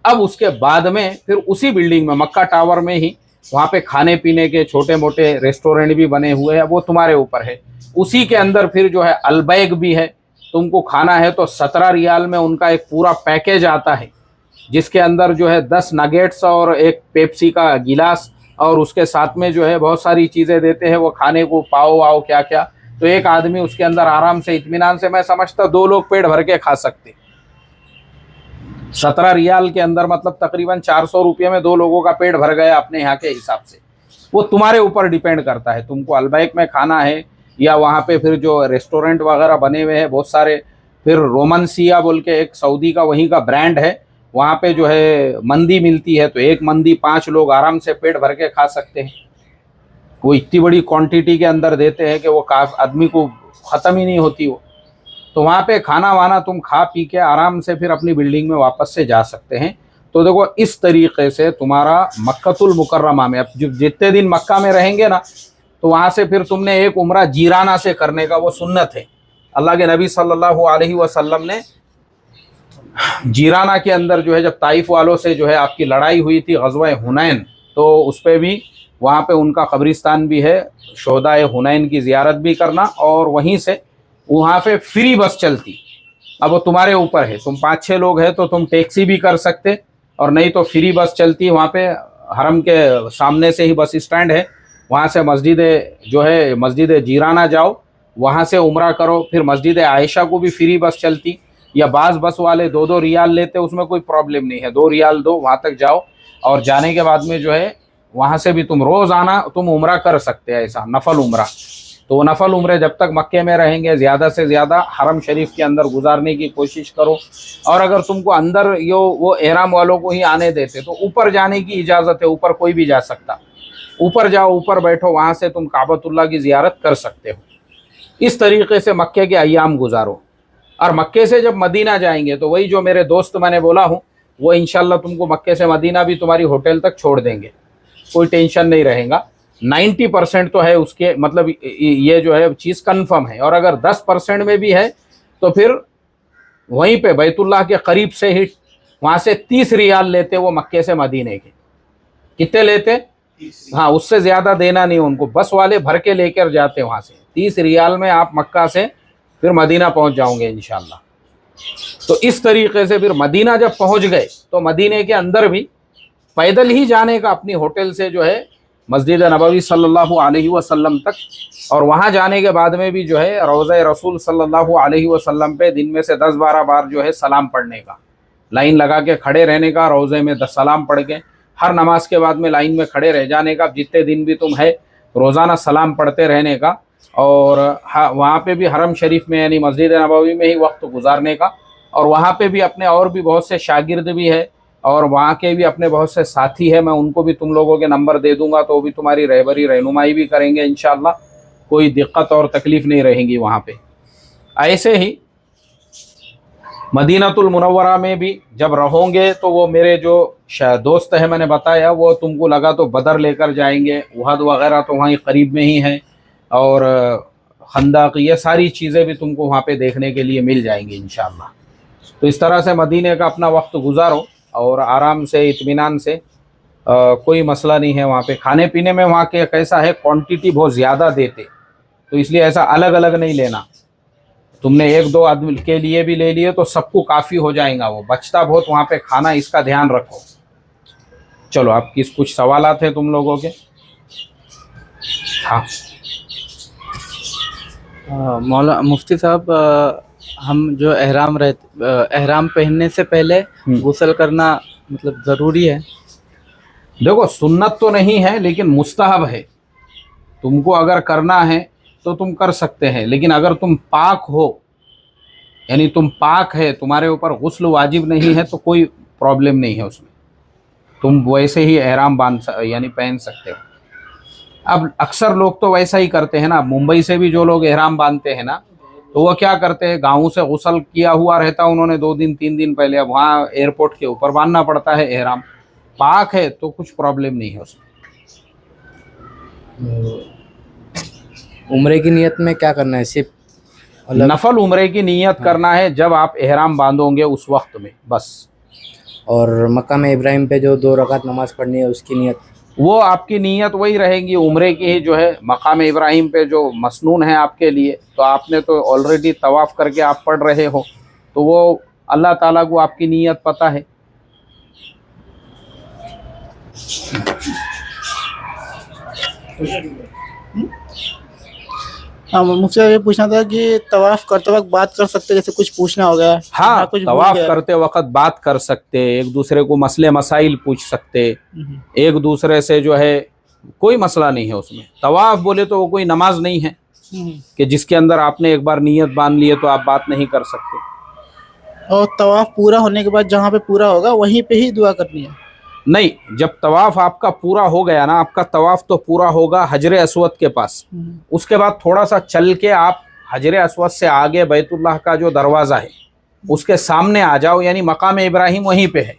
अब उसके बाद में फिर उसी बिल्डिंग में मक्का टावर में ही वहाँ पे खाने पीने के छोटे मोटे रेस्टोरेंट भी बने हुए हैं, वो तुम्हारे ऊपर है। उसी के अंदर फिर जो है अलबैग भी है, तुमको खाना है तो 17 रियाल में उनका एक पूरा पैकेज आता है, जिसके अंदर जो है 10 नगेट्स और एक पेप्सी का गिलास, और उसके साथ में जो है बहुत सारी चीज़ें देते हैं वो खाने को, पाव वाव क्या क्या। तो एक आदमी उसके अंदर आराम से इत्मीनान से, मैं समझता 2 लोग पेट भर के खा सकते। 17 रियाल के अंदर मतलब तकरीबन 400 रुपये में 2 लोगों का पेट भर गया अपने यहाँ के हिसाब से। वो तुम्हारे ऊपर डिपेंड करता है, तुमको अलबैक में खाना है या वहाँ पे फिर जो रेस्टोरेंट वगैरह बने हुए हैं बहुत सारे। फिर रोमनसिया बोल के एक सऊदी का वहीं का ब्रांड है, वहाँ पे जो है मंदी मिलती है, तो एक मंदी 5 लोग आराम से पेट भर के खा सकते हैं। वो इतनी बड़ी क्वांटिटी के अंदर देते हैं कि वो आदमी को ख़त्म ही नहीं होती वो। तो वहाँ पे खाना वाना तुम खा पी के आराम से फिर अपनी बिल्डिंग में वापस से जा सकते हैं। तो देखो इस तरीके से तुम्हारा मक्कतुल मुकर्रमा में, अब जितने दिन मक्का में रहेंगे ना, तो वहाँ से फिर तुमने एक उम्रा जीराना से करने का वो सुन्नत है। अल्लाह के नबी सल्लल्लाहु अलैहि वसल्लम ने जीराना के अंदर जो है जब ताइफ वालों से जो है आपकी लड़ाई हुई थी ग़ज़वा हुनैन, तो उस पर भी वहाँ पे उनका कब्रिस्तान भी है, शोहदाए हुनैन की ज़ियारत भी करना, और वहीं से वहाँ पे फ्री बस चलती। अब वो तुम्हारे ऊपर है, तुम 5-6 लोग हैं तो तुम टैक्सी भी कर सकते, और नहीं तो फ्री बस चलती। वहाँ पे हरम के सामने से ही बस स्टैंड है, वहाँ से मस्जिद जो है मस्जिद जीराना जाओ, वहाँ से उम्रा करो। फिर मस्जिद आयशा को भी फ्री बस चलती, या बाज़ बस वाले 2-2 रियाल लेते, उसमें कोई प्रॉब्लम नहीं है, 2 रियाल दो, वहाँ तक जाओ, और जाने के बाद में जो है वहाँ से भी तुम रोज़ाना तुम उम्रा कर सकते हैं, ऐसा नफल उम्रा। तो वो नफल उम्रे जब तक मक्के में रहेंगे ज़्यादा से ज़्यादा हरम शरीफ के अंदर गुजारने की कोशिश करो। और अगर तुमको अंदर वो एहराम वालों को ही आने देते तो ऊपर जाने की इजाज़त है, ऊपर कोई भी जा सकता, ऊपर जाओ, ऊपर बैठो, वहाँ से तुम काबतुल्लाह की ज़ियारत कर सकते हो। इस तरीके से मक्के के अय्याम गुजारो। और मक्के से जब मदीना जाएंगे तो वही जो मेरे दोस्त मैंने बोला हूँ, वो इंशाल्लाह तुमको मक्के से मदीना भी तुम्हारी होटल तक छोड़ देंगे, कोई टेंशन नहीं रहेगा। 90% तो है उसके, मतलब ये जो है चीज़ कंफर्म है। और अगर 10% में भी है तो फिर वहीं पे बैतुल्लाह के करीब से ही वहाँ से 30 रियाल लेते वो मक्के से मदीने के। कितने लेते? हाँ, उससे ज़्यादा देना नहीं उनको, बस वाले भर के लेकर जाते वहाँ से। 30 रियाल में आप मक्का से फिर मदीना पहुँच जाओगे इंशाल्लाह। तो इस तरीके से फिर मदीना जब पहुँच गए तो मदीने के अंदर भी पैदल ही जाने का, अपनी होटल से जो है मस्जिद नबवी सल्लल्लाहु अलैहि वसल्लम तक, और वहाँ जाने के बाद में भी जो है रोज़ा रसूल सल्लल्लाहु अलैहि वसल्लम पे दिन में से 10-12 बार जो है सलाम पढ़ने का, लाइन लगा के खड़े रहने का, रोज़े में 10 सलाम पढ़ के, हर नमाज के बाद में लाइन में खड़े रह जाने का, जितने दिन भी तुम है रोज़ाना सलाम पढ़ते रहने का। और वहाँ पे भी हरम शरीफ में यानी मस्जिद नबवी में ही वक्त गुजारने का। और वहाँ पे भी अपने और भी बहुत से शागिर्द भी है, और वहाँ के भी अपने बहुत से साथी हैं, मैं उनको भी तुम लोगों के नंबर दे दूंगा, तो वो भी तुम्हारी रहबरी रहनुमाई भी करेंगे इंशाअल्लाह, कोई दिक्कत और तकलीफ़ नहीं रहेंगी वहाँ पे। ऐसे ही मदीनातुल मुनव्वरा में भी जब रहोगे तो वो मेरे जो दोस्त है मैंने बताया, वो तुमको लगा तो बदर लेकर जाएंगे, उहद वगैरह तो वहीं करीब में ही है, और खंदक, ये सारी चीज़ें भी तुमको वहाँ पे देखने के लिए मिल जाएंगी इंशाअल्लाह। तो इस तरह से मदीने का अपना वक्त गुजारो और आराम से इत्मीनान से, कोई मसला नहीं है। वहाँ पे खाने पीने में वहाँ के कैसा है, क्वांटिटी बहुत ज़्यादा देते, तो इसलिए ऐसा अलग अलग नहीं लेना। तुमने 1-2 आदमी के लिए भी ले लिए तो सबको काफ़ी हो जाएगा, वो बचता बहुत वहाँ पे खाना, इसका ध्यान रखो। चलो, आपकी कुछ सवालात हैं तुम लोगों के? हाँ मौला मुफ्ती साहब, हम जो एहराम पहनने से पहले गुस्ल करना मतलब ज़रूरी है? देखो, सुन्नत तो नहीं है लेकिन मुस्तहब है। तुमको अगर करना है तो तुम कर सकते हैं, लेकिन अगर तुम पाक हो, यानी तुम पाक है, तुम्हारे ऊपर गुस्ल वाजिब नहीं है, तो कोई प्रॉब्लम नहीं है उसमें, तुम वैसे ही एहराम यानी पहन सकते हो। अब अक्सर लोग तो वैसा ही करते हैं ना, मुंबई से भी जो लोग एहराम बांधते हैं ना, तो वो क्या करते हैं, गाँव से गुस्ल किया हुआ रहता उन्होंने 2 दिन 3 दिन पहले, अब वहाँ एयरपोर्ट के ऊपर बांधना पड़ता है एहराम। पाक है तो कुछ प्रॉब्लम नहीं है उसमें। उम्रे की नियत में क्या करना है? सिर्फ नफल उम्रे की नियत करना है जब आप एहराम बांधोगे उस वक्त में, बस। और मक्का में इब्राहिम पे जो 2 रकात नमाज पढ़नी है उसकी नियत? वो आपकी नियत वही रहेगी उम्रे की ही, जो है मकाम इब्राहिम पे जो मसनून है आपके लिए, तो आपने तो ऑलरेडी तवाफ़ करके आप पढ़ रहे हो, तो वो अल्लाह ताला को आपकी नियत पता है। हाँ, मुझसे ये पूछना था कि तवाफ करते वक्त बात कर सकते, जैसे कुछ पूछना हो गया? हाँ, कुछ तवाफ करते वक्त बात कर सकते, एक दूसरे को मसले मसाइल पूछ सकते, एक दूसरे से जो है कोई मसला नहीं है उसमें। तवाफ बोले तो वो कोई नमाज नहीं है कि जिसके अंदर आपने एक बार नियत बांध ली है तो आप बात नहीं कर सकते। और तवाफ पूरा होने के बाद जहाँ पे पूरा होगा वहीं पे ही दुआ करनी है? नहीं, जब तवाफ आपका पूरा हो गया ना, आपका तवाफ तो पूरा होगा हजरे अस्वद के पास, उसके बाद थोड़ा सा चल के आप हजरे अस्वद से आगे बैतुल्लाह का जो दरवाज़ा है उसके सामने आ जाओ, यानी मकाम इब्राहिम वहीं पे है,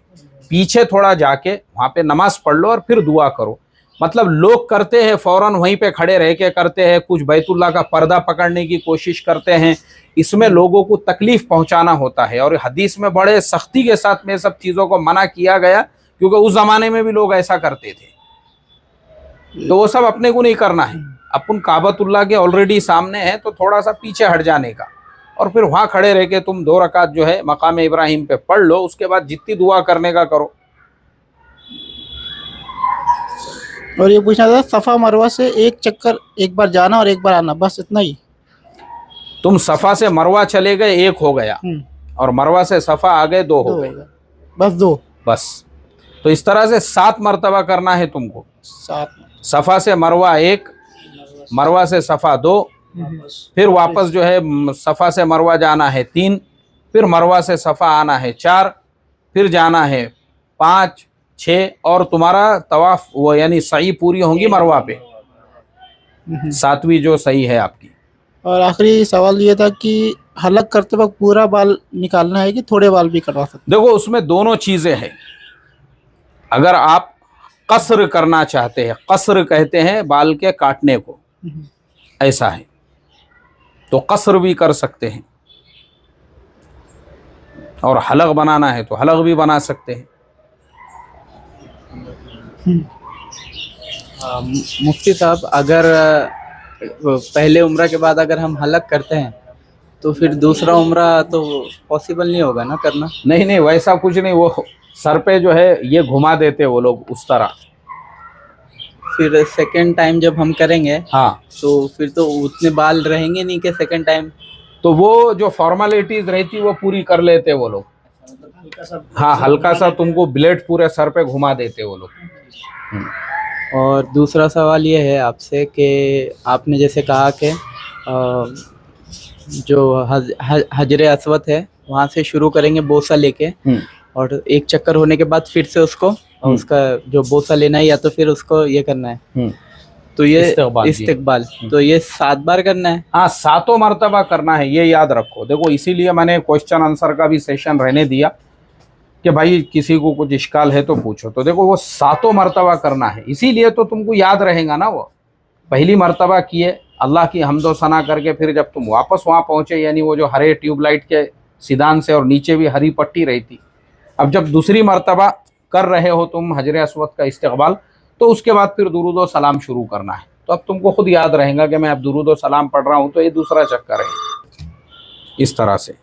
पीछे थोड़ा जाके वहाँ पे नमाज पढ़ लो और फिर दुआ करो। मतलब लोग करते हैं फौरन वहीं पे खड़े रह के करते हैं, कुछ बैतुल्लाह का पर्दा पकड़ने की कोशिश करते हैं, इसमें लोगों को तकलीफ पहुंचाना होता है। और हदीस में बड़े सख्ती के साथ में सब चीज़ों को मना किया गया, क्योंकि उस ज़माने में भी लोग ऐसा करते थे। तो वो सब अपने को नहीं करना है। अपन काबतुल्लाह के ऑलरेडी सामने है तो थोड़ा सा पीछे हट जाने का, और फिर वहाँ खड़े रह के तुम 2 रकात जो है मकाम इब्राहिम पे पढ़ लो, उसके बाद जितनी दुआ करने का करो। और ये पूछना था, सफ़ा मरवा से एक चक्कर एक बार जाना और एक बार आना, बस इतना ही? तुम सफ़ा से मरवा चले गए, 1 हो गया, और मरवा से सफ़ा आ गए, 2 हो गए, बस 2। बस। तो इस तरह से 7 मरतबा करना है तुमको। 7। सफ़ा से मरवा 1, मरवा से सफ़ा 2, फिर वापस जो है सफ़ा से मरवा जाना है 3, फिर मरवा से सफ़ा आना है 4, फिर जाना है 5, 6, और तुम्हारा तवाफ वो यानी सही पूरी होंगी मरवा पे, 7वीं जो सही है आपकी। और आखिरी सवाल ये था कि हलक करते वक्त पूरा बाल निकालना है कि थोड़े बाल भी कटवा सकते? देखो उसमें दोनों चीज़ें हैं। अगर आप कसर करना चाहते हैं, कसर कहते हैं बाल के काटने को, ऐसा है तो कसर भी कर सकते हैं, और हलक बनाना है तो हलक भी बना सकते हैं। मुफ्ती साहब, अगर पहले उम्रा के बाद अगर हम हलक करते हैं तो फिर दूसरा उम्रा तो पॉसिबल नहीं होगा ना करना? नहीं नहीं, वैसा कुछ नहीं, वो सर पे जो है ये घुमा देते वो लोग उस तरह। फिर सेकंड टाइम जब हम करेंगे, हाँ, तो फिर तो उतने बाल रहेंगे नहीं कि सेकंड टाइम? तो वो जो फॉर्मेलिटीज रहती वो पूरी कर लेते वो लोग। हाँ, हल्का सा तुमको ब्लेड पूरे सर पे घुमा देते वो लोग। और दूसरा सवाल ये है आपसे कि आपने जैसे कहा कि जो हजरे अस्वद है वहाँ से शुरू करेंगे बोसा लेके, और एक चक्कर होने के बाद फिर से उसको उसका जो बोसा लेना है या तो फिर उसको ये करना है, तो ये इस्तिकबाल, तो ये 7 बार करना है? हाँ, 7 मरतबा करना है, ये याद रखो। देखो इसीलिए मैंने क्वेश्चन आंसर का भी सेशन रहने दिया कि भाई किसी को कुछ इश्काल है तो पूछो। तो देखो वो 7 मरतबा करना है, इसीलिए तो तुमको याद रहेगा ना। वो पहली मरतबा किए अल्लाह की हम्दो सना करके, फिर जब तुम वापस वहाँ पहुँचे, यानी वो जो हरे ट्यूबलाइट के सीधान से और नीचे भी हरी पट्टी रहती, अब जब दूसरी मरतबा कर रहे हो तुम हजरे अस्वद का इस्तिकबाल, तो उसके बाद फिर दुरूद व सलाम शुरू करना है। तो अब तुमको खुद याद रहेगा कि मैं अब दुरूद व सलाम पढ़ रहा हूँ, तो ये दूसरा चक्कर है। इस तरह से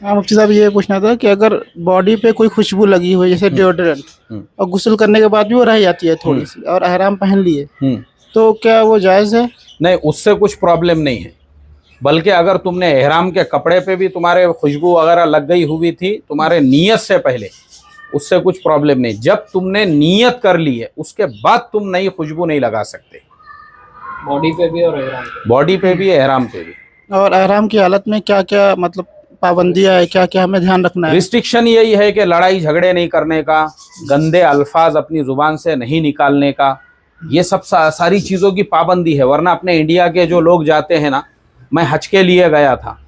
हाँ मुफ्ती साहब, ये पूछना था कि अगर बॉडी पे कोई खुशबू लगी हो जैसे डिओड्रेंट, और गुस्ल करने के बाद भी वो रह जाती है थोड़ी सी, और एहराम पहन लिए, तो क्या वो जायज़ है? नहीं, उससे कुछ प्रॉब्लम नहीं है। बल्कि अगर तुमने एहराम के कपड़े पे भी तुम्हारे खुशबू वगैरह लग गई हुई थी तुम्हारे नियत से पहले, उससे कुछ प्रॉब्लम नहीं। जब तुमने नियत कर ली है उसके बाद तुम नई खुशबू नहीं लगा सकते, बॉडी पे भी और एहराम पे, बॉडी पे भी एहराम पे भी। और एहराम की हालत में क्या क्या मतलब पाबंदियां है, क्या क्या हमें ध्यान रखना है? रिस्ट्रिक्शन यही है कि लड़ाई झगड़े नहीं करने का, गंदे अल्फाज अपनी जुबान से नहीं निकालने का, ये सब सारी चीज़ों की पाबंदी है। वरना अपने इंडिया के जो लोग जाते हैं ना, मैं हज के लिए गया था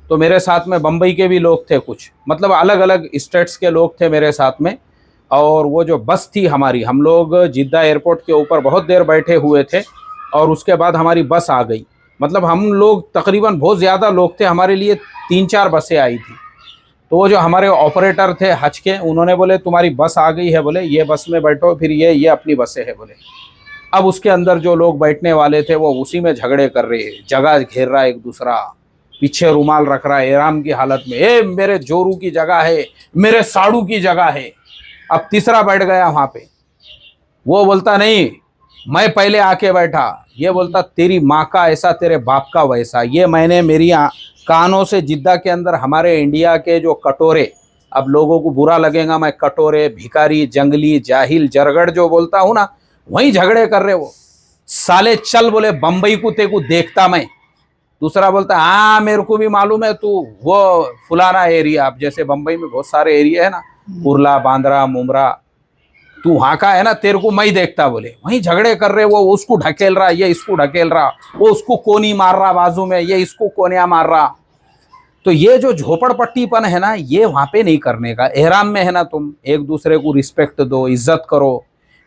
तो मेरे साथ में बम्बई के भी लोग थे, कुछ मतलब अलग अलग स्टेट्स के लोग थे मेरे साथ में, और वो जो बस थी हमारी, हम लोग जिद्दा एयरपोर्ट के ऊपर बहुत देर बैठे हुए थे, और उसके बाद हमारी बस आ गई। मतलब हम लोग तकरीबन बहुत ज़्यादा लोग थे, हमारे लिए 3-4 बसें आई थी। तो वो जो हमारे ऑपरेटर थे हज के, उन्होंने बोले तुम्हारी बस आ गई है, बोले ये बस में बैठो, फिर ये अपनी बसें है बोले। अब उसके अंदर जो लोग बैठने वाले थे वो उसी में झगड़े कर रहे, जगह घेर रहा एक दूसरा, पीछे रुमाल रख रहा है एहराम की हालत में, ए मेरे जोरू की जगह है, मेरे साड़ू की जगह है। अब तीसरा बैठ गया वहाँ पे, वो बोलता नहीं मैं पहले आके बैठा, ये बोलता तेरी माँ का ऐसा तेरे बाप का वैसा। ये मैंने मेरी कानों से जिद्दा के अंदर हमारे इंडिया के जो कटोरे, अब लोगों को बुरा लगेगा मैं कटोरे, भिखारी, जंगली, जाहिल, जरगड़ जो बोलता हूँ ना, वहीं झगड़े कर रहे वो। साले चल बोले बम्बई को तेको देखता मैं। दूसरा बोलता हाँ मेरे को भी मालूम है तू वो फुलाना एरिया, अब जैसे बम्बई में बहुत सारे एरिया है ना, कुर्ला, बांद्रा, मुमरा, तू वहाँ का है ना, तेरे को मैं ही देखता बोले। वहीं झगड़े कर रहे, वो उसको ढकेल रहा, ये इसको ढकेल रहा, वो उसको कोनी मार रहा बाजू में, ये इसको कोनिया मार रहा। तो ये जो झोपड़पट्टीपन है ना, ये वहां पे नहीं करने का। एहराम में है ना, तुम एक दूसरे को रिस्पेक्ट दो, इज्जत करो।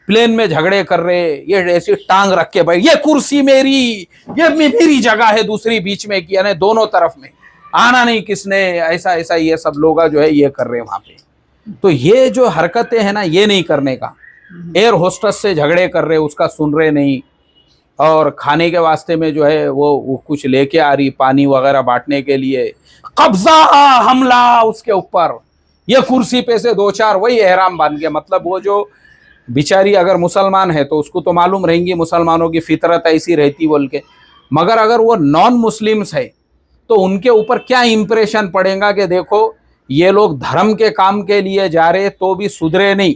प्लेन में झगड़े कर रहे, ये ऐसी टांग रख के भाई, ये कुर्सी मेरी, ये मेरी जगह है, दूसरी बीच में की, यानी दोनों तरफ में आना नहीं किसने, ऐसा ऐसा ये सब लोग जो है ये कर रहे हैं वहां पे। तो ये जो हरकतें हैं ना, ये नहीं करने का। एयर होस्टेस से झगड़े कर रहे, उसका सुन रहे नहीं, और खाने के वास्ते में जो है वो कुछ लेके आ रही, पानी वगैरह बांटने के लिए, कब्जा हमला उसके ऊपर, ये कुर्सी पे से दो चार, वही एहराम बांध के। मतलब वो जो बेचारी अगर मुसलमान है तो उसको तो मालूम रहेंगी, मुसलमानों की फितरत ऐसी रहती बोल के, मगर अगर वो नॉन मुस्लिम्स है तो उनके ऊपर क्या इंप्रेशन पड़ेगा कि देखो ये लोग धर्म के काम के लिए जा रहे तो भी सुधरे नहीं,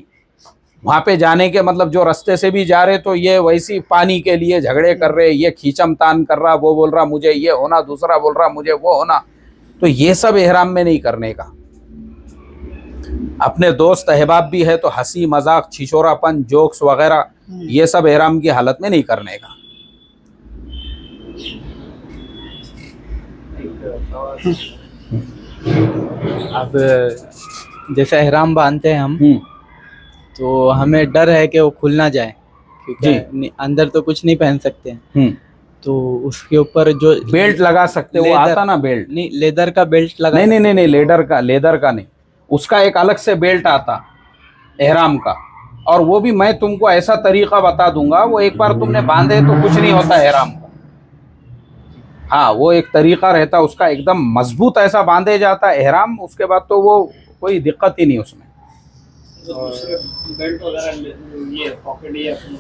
वहां पे जाने के मतलब जो रास्ते से भी जा रहे तो ये वैसी पानी के लिए झगड़े कर रहे, ये खींचम तान कर रहा, वो बोल रहा मुझे ये होना, दूसरा बोल रहा मुझे वो होना। तो ये सब एहराम में नहीं करने का। अपने दोस्त अहबाब भी है तो हंसी मजाक, छिछोरापन, जोक्स वगैरह, ये सब एहराम की हालत में नहीं करने का। अब जैसे एहराम बांधते हैं हम, तो हमें डर है कि वो खुल ना जाए, क्योंकि अंदर तो कुछ नहीं पहन सकते हैं। तो उसके ऊपर जो बेल्ट लगा सकते, वो आता ना बेल्ट, नहीं लेदर का बेल्ट लगा, नहीं लेदर का नहीं, उसका एक अलग से बेल्ट आता एहराम का। और वो भी मैं तुमको ऐसा तरीका बता दूंगा, वो एक बार तुमने बांधे तो कुछ नहीं होता एहराम को। हाँ, वो एक तरीका रहता उसका, एकदम मजबूत ऐसा बांधे जाता एहराम, उसके बाद तो वो कोई दिक्कत ही नहीं उसमें।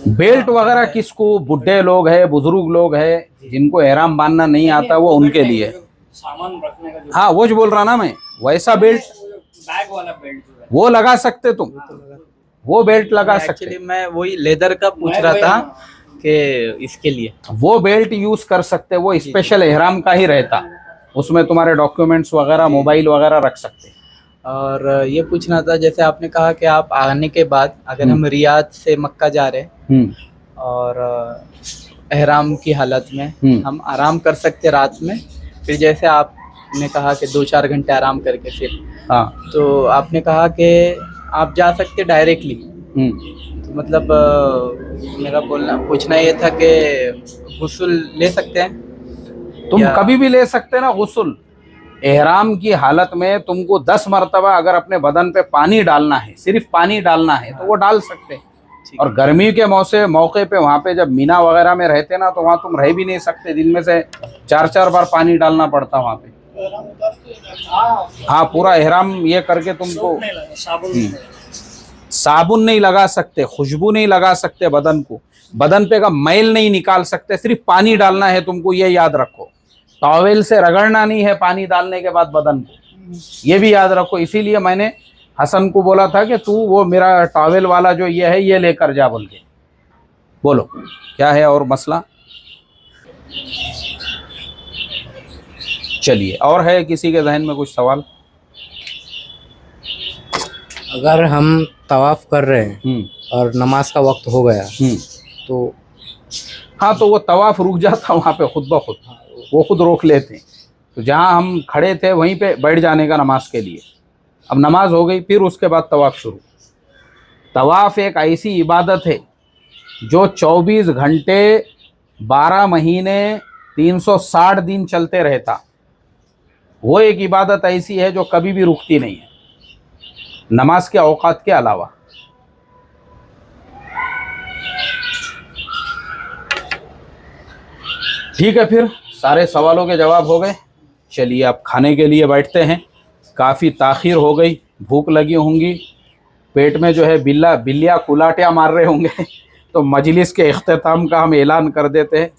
बेल्ट वगैरह किसको, बुढ़े लोग है, बुजुर्ग लोग है, जिनको एहराम बांधना नहीं आता, वो उनके लिए सामान रखने का। हाँ, वो जो बोल रहा ना मैं, वैसा बेल्ट, बैग वाला बेल्ट वो लगा सकते तुम, वो बेल्ट लगा सकते। एक्चुअली मैं वही लेदर का पूछ रहा था कि इसके लिए वो बेल्ट यूज कर सकते, वो स्पेशल एहराम का ही रहता, उसमें तुम्हारे डॉक्यूमेंट्स वगैरह, मोबाइल वगैरह रख सकते। और ये पूछना था, जैसे आपने कहा कि आप आने के बाद अगर हम रियाद से मक्का जा रहे हैं और एहराम की हालत में हम आराम कर सकते रात में, फिर जैसे आपने कहा कि 2-4 घंटे आराम करके फिर, हाँ, तो आपने कहा कि आप जा सकते डायरेक्टली। तो मतलब मेरा पूछना ये था कि गुस्ल ले सकते हैं? तुम कभी भी ले सकते ना गुस्ल। एहराम की हालत में तुमको 10 मरतबा अगर अपने बदन पे पानी डालना है, सिर्फ पानी डालना है, तो वो डाल सकते। और गर्मी के मौके पे वहाँ पे जब मीना वगैरह में रहते ना, तो वहाँ तुम रह भी नहीं सकते, दिन में से 4-4 बार पानी डालना पड़ता वहाँ पे। हाँ, पूरा एहराम ये करके तुमको साबुन नहीं लगा सकते, खुशबू नहीं लगा सकते बदन को, बदन पे का मैल नहीं निकाल सकते, सिर्फ पानी डालना है तुमको, ये याद रखो। टॉवेल से रगड़ना नहीं है पानी डालने के बाद बदन को, ये भी याद रखो। इसीलिए मैंने हसन को बोला था कि तू वो मेरा टॉवेल वाला जो ये है ये लेकर जा बोल के। बोलो क्या है और मसला? चलिए, और है किसी के जहन में कुछ सवाल? अगर हम तवाफ कर रहे हैं और नमाज का वक्त हो गया तो हाँ, तो वो तवाफ रुक जाता वहाँ पे खुद ब खुद, वो खुद रोक लेते हैं। तो जहाँ हम खड़े थे वहीं पे बैठ जाने का नमाज के लिए। अब नमाज हो गई, फिर उसके बाद तवाफ शुरू। तवाफ एक ऐसी इबादत है जो 24 घंटे 12 महीने 360 दिन चलते रहता। वो एक इबादत ऐसी है जो कभी भी रुकती नहीं है, नमाज के औकात के अलावा। ठीक है, फिर सारे सवालों के जवाब हो गए। चलिए अब खाने के लिए बैठते हैं। काफ़ी ताख़ीर हो गई, भूख लगी होंगी, पेट में जो है बिल्लियाँ कुलाटियाँ मार रहे होंगे। तो मजलिस के इख्तिताम का हम ऐलान कर देते हैं।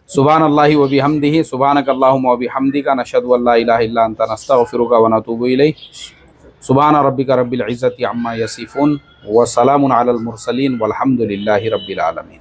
सुभान अल्लाहि व बिहम्दिही, सुभानक अल्लाहुम्मा व बिहम्दिका, नशहदु अल्ला इलाहा इल्ला अंता, नस्तगफिरुका व नतूबु इलैक। सुभान रब्बिका रब्बिल इज़्ज़ति अम्मा यसिफून व सलामुन अलल मुरसलीन वल्हम्दुलिल्लाहि रब्बिल आलमीन।